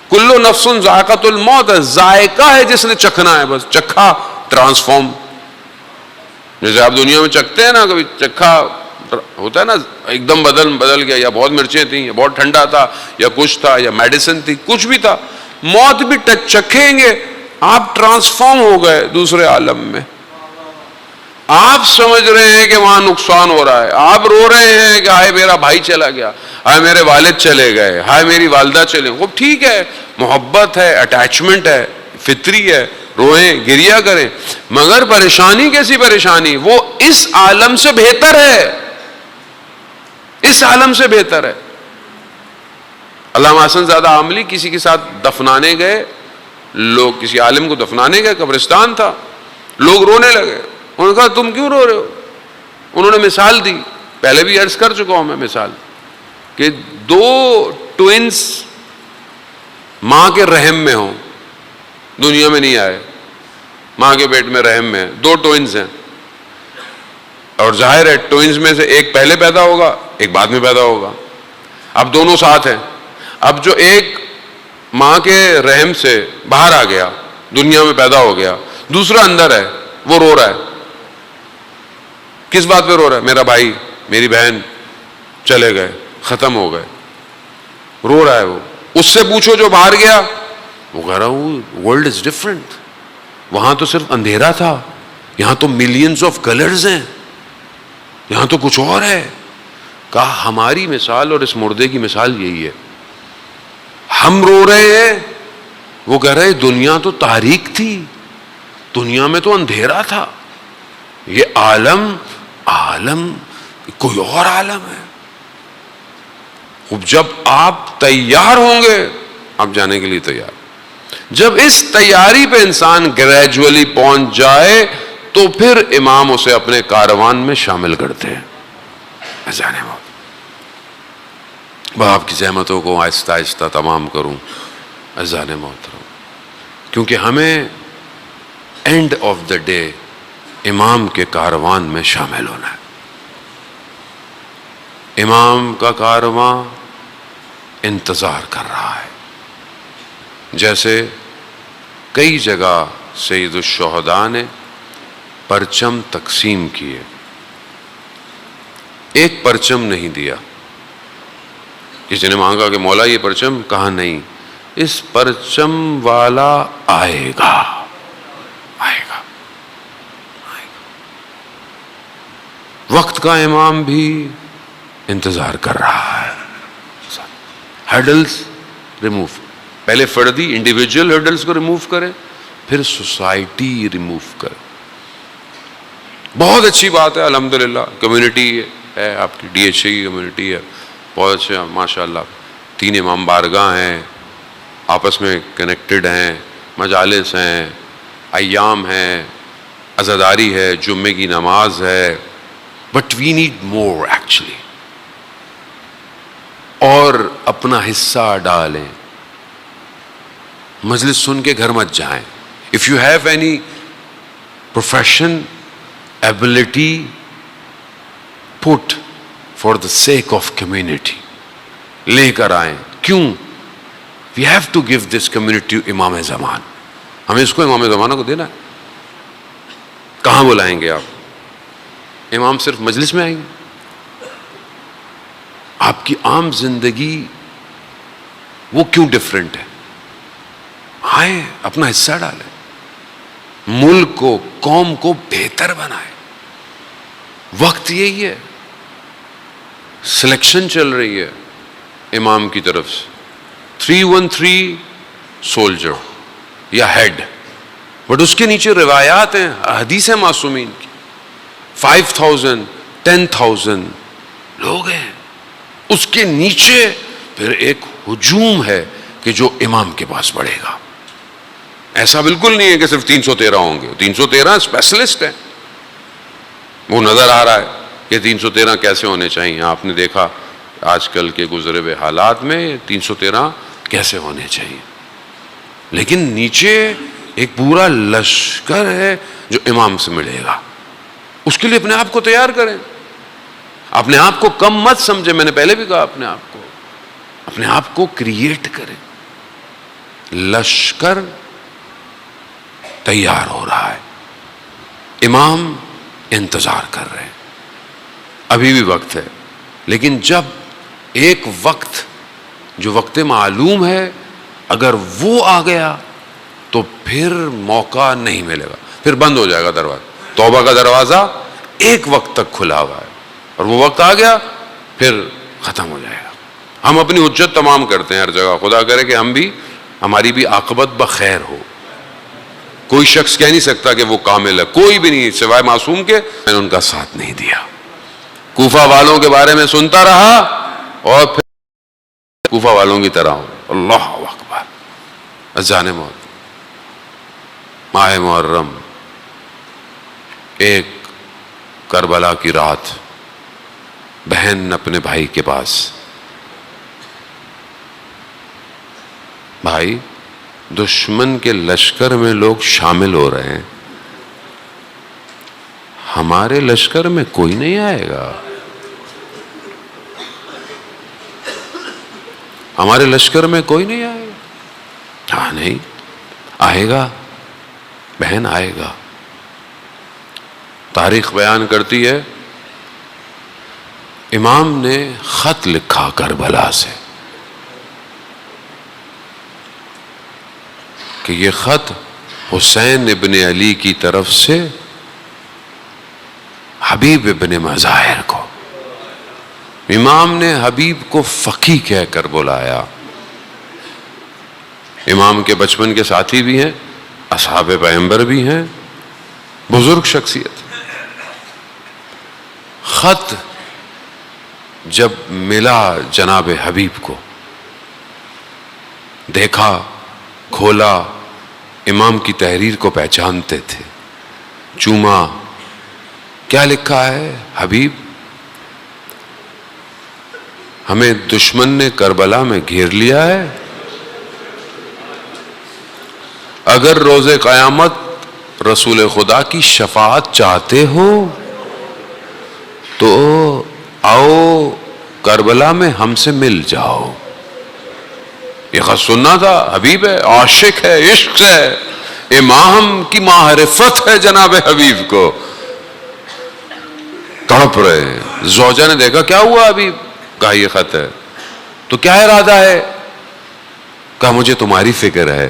B: کلو نفس ذائقۃ الموت ہے, ذائقہ ہے جس نے چکھنا ہے, بس چکھا ٹرانسفارم. جیسے آپ دنیا میں چکھتے ہیں نا, کبھی چکھا ہوتا ہے نا, ایک دم بدل گیا, یا بہت مرچیں تھیں, یا بہت ٹھنڈا تھا, یا کچھ تھا, یا میڈیسن تھی, کچھ بھی تھا. موت بھی چکھیں گے, آپ ٹرانسفارم ہو گئے دوسرے عالم میں. آپ سمجھ رہے ہیں کہ وہاں نقصان ہو رہا ہے, آپ رو رہے ہیں کہ ہائے میرا بھائی چلا گیا, ہائے میرے والد چلے گئے, ہائے میری والدہ چلے. وہ ٹھیک ہے, محبت ہے, اٹیچمنٹ ہے, فطری ہے, روئیں, گریا کریں, مگر پریشانی کیسی پریشانی, وہ اس عالم سے بہتر ہے, اس عالم سے بہتر ہے. علامہ حسن زادہ عاملی کسی کے ساتھ دفنانے گئے لوگ, کسی عالم کو دفنانے گئے, قبرستان تھا, لوگ رونے لگے. انہوں نے کہا تم کیوں رو رہے ہو؟ انہوں نے مثال دی, پہلے بھی عرض کر چکا ہوں میں مثال, کہ 2 ٹوئنس ماں کے رحم میں ہوں, دنیا میں نہیں آئے, ماں کے پیٹ میں رحم میں 2 ٹوئنس ہیں, اور ظاہر ہے ٹوئنس میں سے ایک پہلے پیدا ہوگا, ایک بعد میں پیدا ہوگا. اب دونوں ساتھ ہیں. اب جو ایک ماں کے رحم سے باہر آ گیا, دنیا میں پیدا ہو گیا, دوسرا اندر ہے, وہ رو رہا ہے. کس بات پہ رو رہا ہے؟ میرا بھائی میری بہن چلے گئے, ختم ہو گئے, رو رہا ہے وہ. اس سے پوچھو جو باہر گیا, وہ کہہ رہا ہوں ورلڈ از ڈفرنٹ, وہاں تو صرف اندھیرا تھا, یہاں تو ملینز آف کلرز ہیں, یہاں تو کچھ اور ہے. کہا ہماری مثال اور اس مردے کی مثال یہی ہے. ہم رو رہے ہیں, وہ کہہ رہے دنیا تو تاریک تھی, دنیا میں تو اندھیرا تھا, یہ عالم کوئی اور عالم ہے. جب آپ تیار ہوں گے, آپ جانے کے لیے تیار, جب اس تیاری پہ انسان گریجولی پہنچ جائے تو پھر امام اسے اپنے کاروان میں شامل کرتے ہیں. جانے باپ کی زحمتوں کو آہستہ آہستہ تمام کروں اذان محترم, کیونکہ ہمیں اینڈ آف دا ڈے امام کے کاروان میں شامل ہونا ہے. امام کا کارواں انتظار کر رہا ہے. جیسے کئی جگہ سید الشہداء نے پرچم تقسیم کیے, ایک پرچم نہیں دیا. کسی نے مانگا کہ مولا یہ پرچم, کہا نہیں, اس پرچم والا آئے گا, آئے گا, آئے گا. وقت کا امام بھی انتظار کر رہا ہے. ہرڈلز ریموو, پہلے فردی انڈیویجول ہرڈلز کو ریموو کریں, پھر سوسائٹی ریموو کریں. بہت اچھی بات ہے, الحمدللہ کمیونٹی ہے, آپ کی DHA کی کمیونٹی ہے, بہت اچھا ماشاء اللہ. 3 امام بارگاہ ہیں, آپس میں کنیکٹڈ ہیں, مجالس ہیں, ایام ہیں, عزاداری ہے, جمعے کی نماز ہے. But we need more actually, اور اپنا حصہ ڈالیں. مجلس سن کے گھر مت جائیں. If you have any profession ability, put for the sake of community, لے کر آئیں. کیوں؟ we have to give this community امام زمان. ہمیں اس کو امام زمانہ کو دینا ہے. کہاں بلائیں گے آپ؟ امام صرف مجلس میں آئیں گے؟ آپ کی عام زندگی وہ کیوں ڈفرینٹ ہے؟ آئیں، اپنا حصہ ڈالیں، ملک کو، قوم کو بہتر بنائیں. وقت یہی ہے. سلیکشن چل رہی ہے امام کی طرف سے، 313 سولجر یا ہیڈ، بٹ اس کے نیچے روایات ہیں، حدیث معصومین کی، 5000 10,000 لوگ ہیں. اس کے نیچے پھر ایک ہجوم ہے کہ جو امام کے پاس بڑھے گا. ایسا بالکل نہیں ہے کہ صرف 313 ہوں گے. 313 اسپیشلسٹ ہیں. وہ نظر آ رہا ہے کہ 313 کیسے ہونے چاہیے. آپ نے دیکھا آج کل کے گزرے ہوئے حالات میں 313 کیسے ہونے چاہیے. لیکن نیچے ایک پورا لشکر ہے جو امام سے ملے گا. اس کے لیے اپنے آپ کو تیار کریں. اپنے آپ کو کم مت سمجھیں. میں نے پہلے بھی کہا اپنے آپ کو کریٹ کریں. لشکر تیار ہو رہا ہے. امام انتظار کر رہے ہیں. ابھی بھی وقت ہے. لیکن جب ایک وقت جو وقت معلوم ہے اگر وہ آ گیا تو پھر موقع نہیں ملے گا. پھر بند ہو جائے گا دروازہ. توبہ کا دروازہ ایک وقت تک کھلا ہوا ہے اور وہ وقت آ گیا پھر ختم ہو جائے گا. ہم اپنی حجت تمام کرتے ہیں ہر جگہ. خدا کرے کہ ہماری بھی عاقبت بخیر ہو. کوئی شخص کہہ نہیں سکتا کہ وہ کامل ہے. کوئی بھی نہیں سوائے معصوم کے. میں نے ان کا ساتھ نہیں دیا. کوفہ والوں کے بارے میں سنتا رہا اور پھر کوفہ والوں کی طرح ہوں. اللہ اکبر. اذان موت، ماہ محرم، ایک کربلا کی رات، بہن اپنے بھائی کے پاس. بھائی، دشمن کے لشکر میں لوگ شامل ہو رہے ہیں، ہمارے لشکر میں کوئی نہیں آئے گا. ہمارے لشکر میں کوئی نہیں آئے گا. ہاں نہیں آئے گا بہن، آئے گا. تاریخ بیان کرتی ہے امام نے خط لکھا کربلا سے کہ یہ خط حسین ابن علی کی طرف سے حبیب ابن مظاہر کو. امام نے حبیب کو فقی کہہ کر بلایا. امام کے بچپن کے ساتھی بھی ہیں، اصحاب پیغمبر بھی ہیں، بزرگ شخصیت. خط جب ملا جناب حبیب کو، دیکھا، کھولا، امام کی تحریر کو پہچانتے تھے. چوما. کیا لکھا ہے؟ حبیب، ہمیں دشمن نے کربلا میں گھیر لیا ہے. اگر روز قیامت رسول خدا کی شفاعت چاہتے ہو تو آؤ کربلا میں ہم سے مل جاؤ. یہ خط سننا تھا. حبیب ہے، عاشق ہے، عشق ہے، امام کی معرفت ہے جناب حبیب کو. تڑپ رہے ہیں. زوجہ نے دیکھا کیا ہوا حبیب؟ کہا یہ خط ہے. تو کیا ارادہ ہے؟ کہا مجھے تمہاری فکر ہے.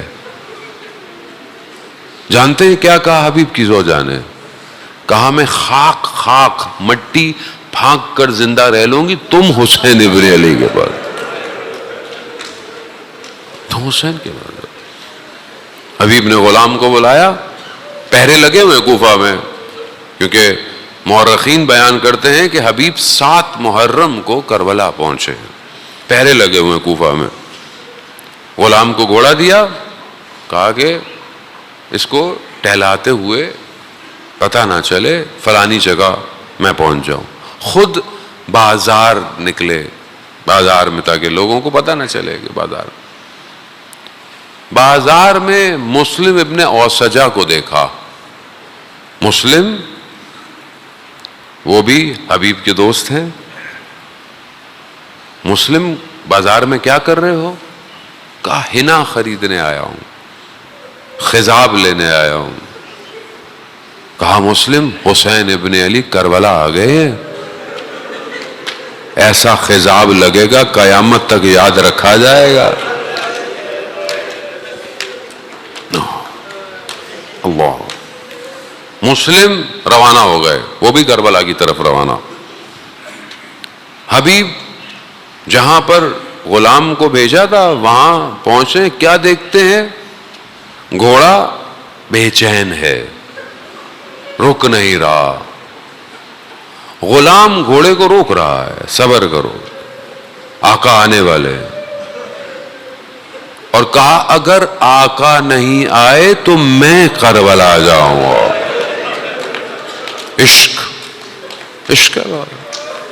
B: جانتے ہیں کیا کہا حبیب کی زوجہ نے؟ کہا میں خاک مٹی پھانک کر زندہ رہ لوں گی تم حسین ابن علی کے پاس. تم حسین کے پاس. حبیب نے غلام کو بلایا. پہرے لگے ہوئے کوفہ میں، کیونکہ مورخین بیان کرتے ہیں کہ حبیب 7 محرم کو کربلا پہنچے ہیں. پہرے لگے ہوئے کوفہ میں. غلام کو گھوڑا دیا، کہا کہ اس کو ٹہلاتے ہوئے پتہ نہ چلے فلانی جگہ میں پہنچ جاؤں. خود بازار نکلے، بازار میں، تاکہ لوگوں کو پتہ نہ چلے کہ بازار میں مسلم ابن اوسجہ کو دیکھا. مسلم وہ بھی حبیب کے دوست ہیں. مسلم بازار میں کیا کر رہے ہو؟ کہا ہنا خریدنے آیا ہوں. خضاب لینے آیا ہوں. کہا مسلم حسین ابن علی کربلا آ گئے ہیں. ایسا خضاب لگے گا قیامت تک یاد رکھا جائے گا. اللہ. مسلم روانہ ہو گئے، وہ بھی کربلا کی طرف روانہ. حبیب جہاں پر غلام کو بھیجا تھا وہاں پہنچے، کیا دیکھتے ہیں؟ گھوڑا بے چین ہے، رک نہیں رہا. غلام گھوڑے کو روک رہا ہے، صبر کرو، آقا آنے والے. اور کہا اگر آقا نہیں آئے تو میں کربلا جاؤں گا. عشق ہے،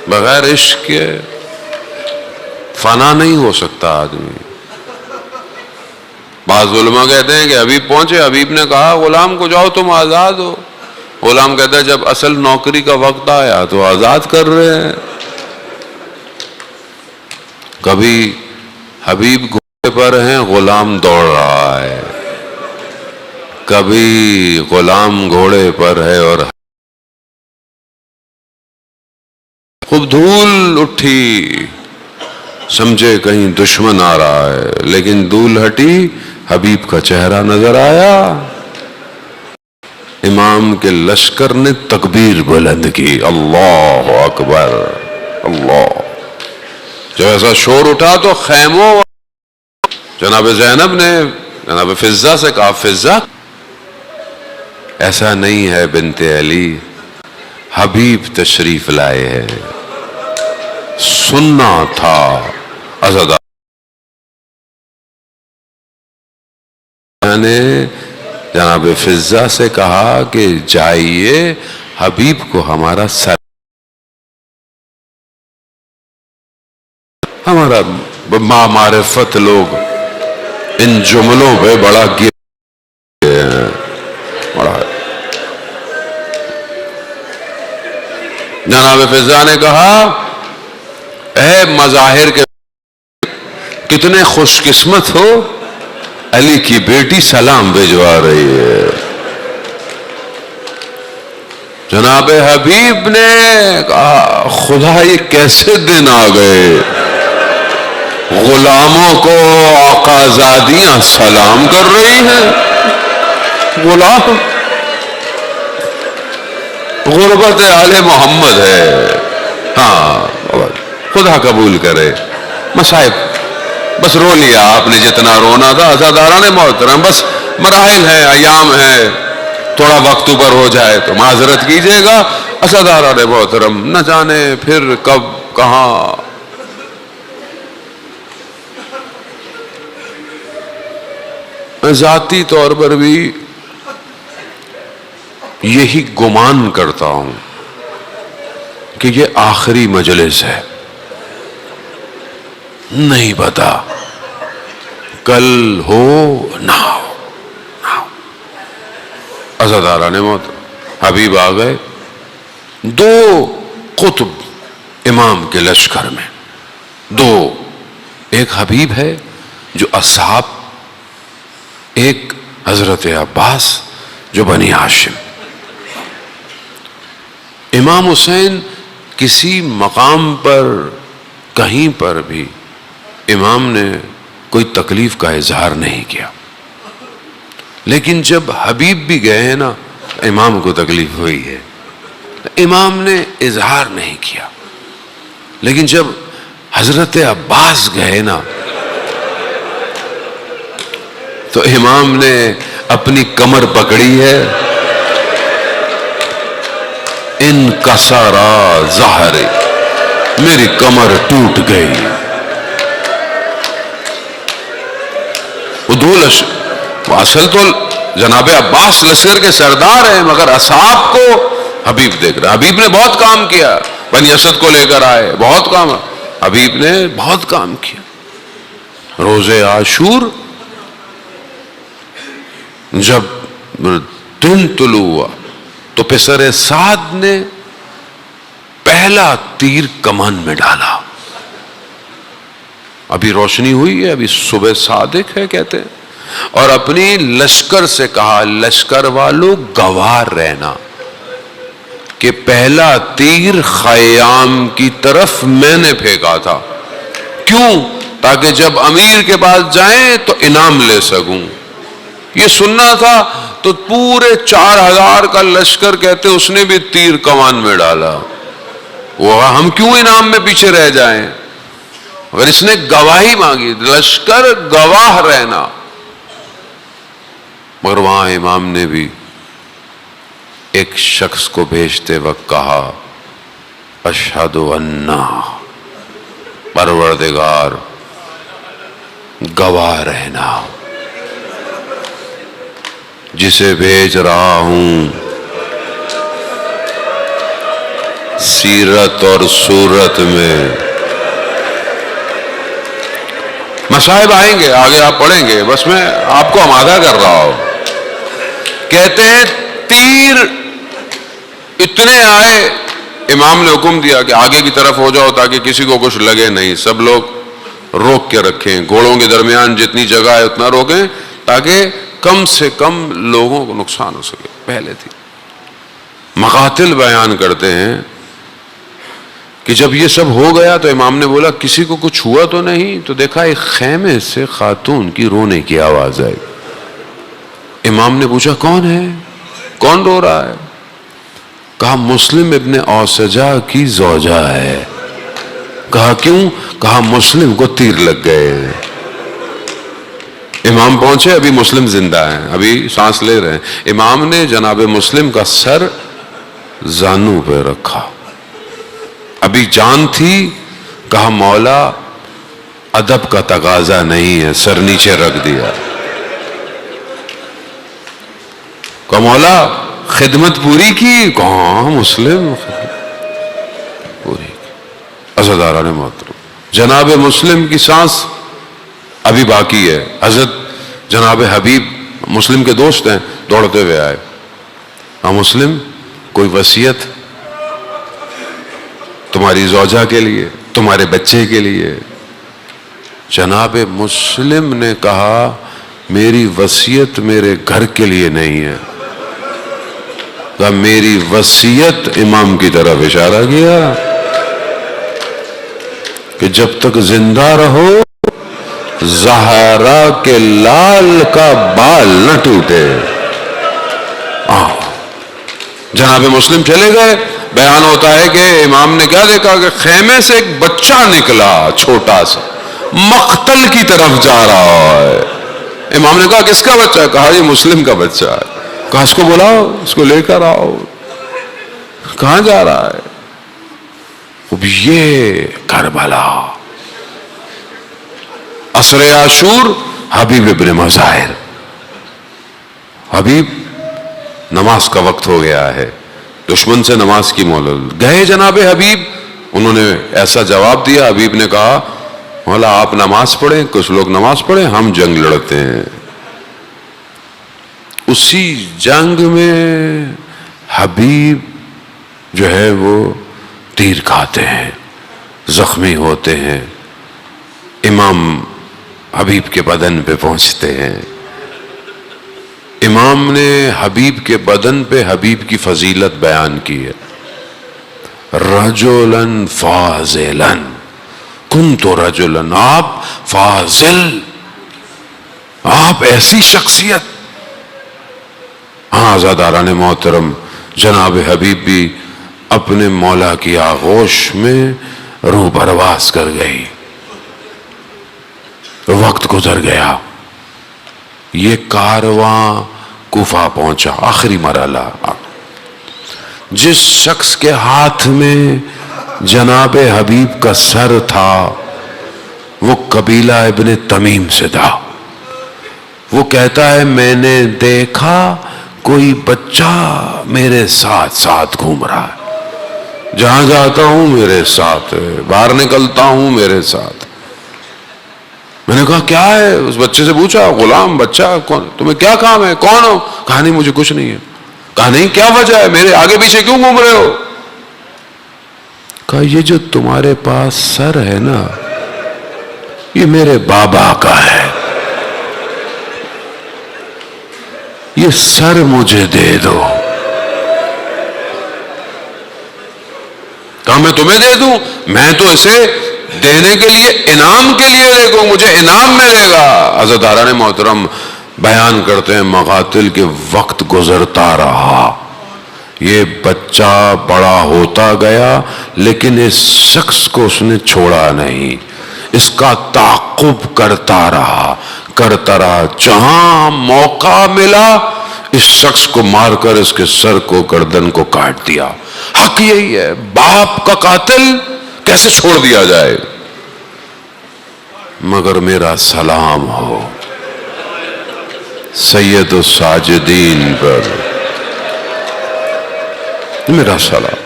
B: بغیر عشق کے فنا نہیں ہو سکتا آدمی. بعض علماء کہتے ہیں کہ حبیب پہنچے، حبیب نے کہا غلام کو جاؤ تم آزاد ہو. غلام کہتا ہے جب اصل نوکری کا وقت آیا تو آزاد کر رہے ہیں. کبھی حبیب گھوڑے پر ہیں، غلام دوڑ رہا ہے. کبھی غلام گھوڑے پر ہے اور خوب دھول اٹھی، سمجھے کہیں دشمن آ رہا ہے، لیکن دھول ہٹی، حبیب کا چہرہ نظر آیا. امام کے لشکر نے تکبیر بلند کی، اللہ اکبر اللہ. جب ایسا شور اٹھا تو خیموں، جناب زینب نے جناب فضہ سے کہا فضہ ایسا نہیں ہے بنت علی، حبیب تشریف لائے ہیں. سننا تھا. ازادہ نے جناب فضہ سے کہا کہ جائیے حبیب کو ہمارا سر، ہمارا معرفت لوگ ان جملوں پہ بڑا بڑا. جناب فضہ نے کہا اے مظاہر کے کتنے خوش قسمت ہو، علی کی بیٹی سلام بھجوا رہی ہے. جناب حبیب نے کہا خدا یہ کیسے دن آ گئے، غلاموں کو آقازادیاں سلام کر رہی ہیں. غلام غربت آل محمد ہے. ہاں خدا قبول کرے. مصائب بس رو لیا آپ نے جتنا رونا تھا. عزاداران محترم بس مراحل ہیں، ایام ہیں، تھوڑا وقت اوپر ہو جائے تو معذرت کیجیے گا. عزاداران محترم نہ جانے پھر کب کہاں. میں ذاتی طور پر بھی یہی گمان کرتا ہوں کہ یہ آخری مجلس ہے. نہیں پتا کل ہو نہ ہو. عزاداران موت حبیب آ گئے. دو قطب امام کے لشکر میں، دو، ایک حبیب ہے جو اصحاب، ایک حضرت عباس جو بنی ہاشم. امام حسین کسی مقام پر کہیں پر بھی امام نے کوئی تکلیف کا اظہار نہیں کیا، لیکن جب حبیب بھی گئے ہیں نا امام کو تکلیف ہوئی ہے. امام نے اظہار نہیں کیا، لیکن جب حضرت عباس گئے نا تو امام نے اپنی کمر پکڑی ہے. ان کسرا ظہر، میری کمر ٹوٹ گئی. اصل تو جناب عباس لشکر کے سردار ہیں، مگر اصحاب کو حبیب دیکھ رہا. حبیب نے بہت کام کیا، بنی اسد کو لے کر آئے، بہت کام حبیب نے بہت کام کیا. روزے عاشور جب دن طلوع ہوا تو پسر سعد نے پہلا تیر کمان میں ڈالا. ابھی روشنی ہوئی ہے، ابھی صبح صادق ہے کہتے ہیں. اور اپنی لشکر سے کہا لشکر والو گواہ رہنا کہ پہلا تیر خیام کی طرف میں نے پھینکا تھا. کیوں؟ تاکہ جب امیر کے پاس جائیں تو انعام لے سکوں. یہ سننا تھا تو پورے 4000 کا لشکر کہتے اس نے بھی تیر کمان میں ڈالا. وہ ہم کیوں انعام میں پیچھے رہ جائیں؟ اگر اس نے گواہی مانگی لشکر گواہ رہنا. مگر وہاں امام نے بھی ایک شخص کو بھیجتے وقت کہا اشہد ان پروردگار گواہ رہنا جسے بھیج رہا ہوں سیرت اور صورت میں. مصائب آئیں گے آگے آپ پڑھیں گے بس میں آپ کو آمادہ کر رہا ہوں. کہتے ہیں تیر اتنے آئے امام نے حکم دیا کہ آگے کی طرف ہو جاؤ تاکہ کسی کو کچھ لگے نہیں. سب لوگ روک کے رکھیں گھوڑوں کے درمیان جتنی جگہ ہے اتنا روکیں تاکہ کم سے کم لوگوں کو نقصان ہو سکے. پہلے تھی مقاتل بیان کرتے ہیں کہ جب یہ سب ہو گیا تو امام نے بولا کسی کو کچھ ہوا تو نہیں؟ تو دیکھا ایک خیمے سے خاتون کی رونے کی آواز آئی. امام نے پوچھا کون ہے؟ کون رو رہا ہے؟ کہا مسلم ابن اوسجا کی زوجہ ہے. کہا کیوں؟ کہا مسلم کو تیر لگ گئے. امام پہنچے ابھی مسلم زندہ ہیں ابھی سانس لے رہے ہیں. امام نے جناب مسلم کا سر زانو پہ رکھا ابھی جان تھی. کہا مولا ادب کا تقاضا نہیں ہے سر نیچے رکھ دیا. کہا مولا خدمت پوری کی. کہاں مسلم پوری کی. عزاداران محترم جناب مسلم کی سانس ابھی باقی ہے. حضرت جناب حبیب مسلم کے دوست ہیں دوڑتے ہوئے آئے. ہاں مسلم کوئی وصیت تمہاری زوجہ کے لیے تمہارے بچے کے لیے؟ جناب مسلم نے کہا میری وصیت میرے گھر کے لیے نہیں ہے. کہا میری وصیت امام کی طرف اشارہ کیا کہ جب تک زندہ رہو زہرا کے لال کا بال نہ ٹوٹے. جناب مسلم چلے گئے. بیان ہوتا ہے کہ امام نے کیا دیکھا کہ خیمے سے ایک بچہ نکلا چھوٹا سا مقتل کی طرف جا رہا ہے. امام نے کہا کس کا بچہ ہے؟ کہا یہ مسلم کا بچہ ہے. کہا اس کو بلاؤ اس کو لے کر آؤ. کہاں جا رہا ہے؟ اب یہ کربلا عصر عاشور حبیب ابن مظاہر. حبیب نماز کا وقت ہو گیا ہے دشمن سے نماز کی مہلت گئے. جناب حبیب انہوں نے ایسا جواب دیا. حبیب نے کہا مولا آپ نماز پڑھیں کچھ لوگ نماز پڑھیں ہم جنگ لڑتے ہیں. اسی جنگ میں حبیب جو ہے وہ تیر کھاتے ہیں زخمی ہوتے ہیں. امام حبیب کے بدن پہ پہنچتے ہیں. امام نے حبیب کے بدن پہ حبیب کی فضیلت بیان کی ہے. رجلاً فاضلاً کنت رجلاً آپ فاضل آپ ایسی شخصیت. ہاں عزاداران محترم جناب حبیب بھی اپنے مولا کی آغوش میں روح پرواز کر گئی. وقت گزر گیا. یہ کارواں کوفہ پہنچا. آخری مرحلہ جس شخص کے ہاتھ میں جناب حبیب کا سر تھا وہ قبیلہ ابن تمیم سے تھا. وہ کہتا ہے میں نے دیکھا کوئی بچہ میرے ساتھ ساتھ گھوم رہا ہے. جہاں جاتا ہوں میرے ساتھ باہر نکلتا ہوں میرے ساتھ. میں نے کہا کیا ہے؟ اس بچے سے پوچھا غلام بچہ کون تمہیں کیا کام ہے کون ہو؟ کہا نہیں مجھے کچھ نہیں ہے. کہا نہیں کیا وجہ ہے میرے آگے پیچھے کیوں گھوم رہے ہو؟ کہا یہ جو تمہارے پاس سر ہے نا یہ میرے بابا کا ہے. یہ سر مجھے دے دو. کہا میں تمہیں دے دوں؟ میں تو اسے دینے کے لیے انعام کے لیے لے گا، مجھے انعام ملے گا. حضرت حضرات محترم بیان کرتے ہیں مقاتل کے وقت گزرتا رہا، یہ بچہ بڑا ہوتا گیا لیکن اس شخص کو اس نے چھوڑا نہیں، اس کا تعاقب کرتا رہا. جہاں موقع ملا اس شخص کو مار کر اس کے سر کو گردن کو کاٹ دیا. حق یہی ہے، باپ کا قاتل کیسے چھوڑ دیا جائے؟ مگر میرا سلام ہو سید الساجدین پر، میرا سلام.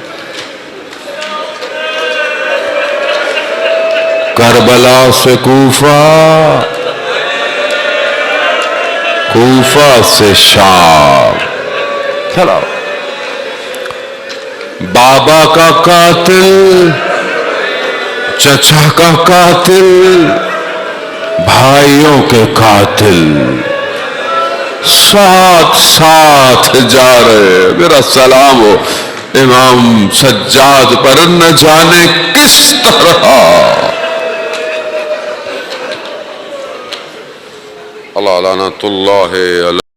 B: کربلا سے کوفہ، کوفہ سے شام، سلام. بابا کا قاتل، چچا کا قاتل، بھائیوں کے قاتل ساتھ ساتھ جا رہے. میرا سلام ہو امام سجاد پر، نہ جانے کس طرح. اللہ لعنت اللہ علیہ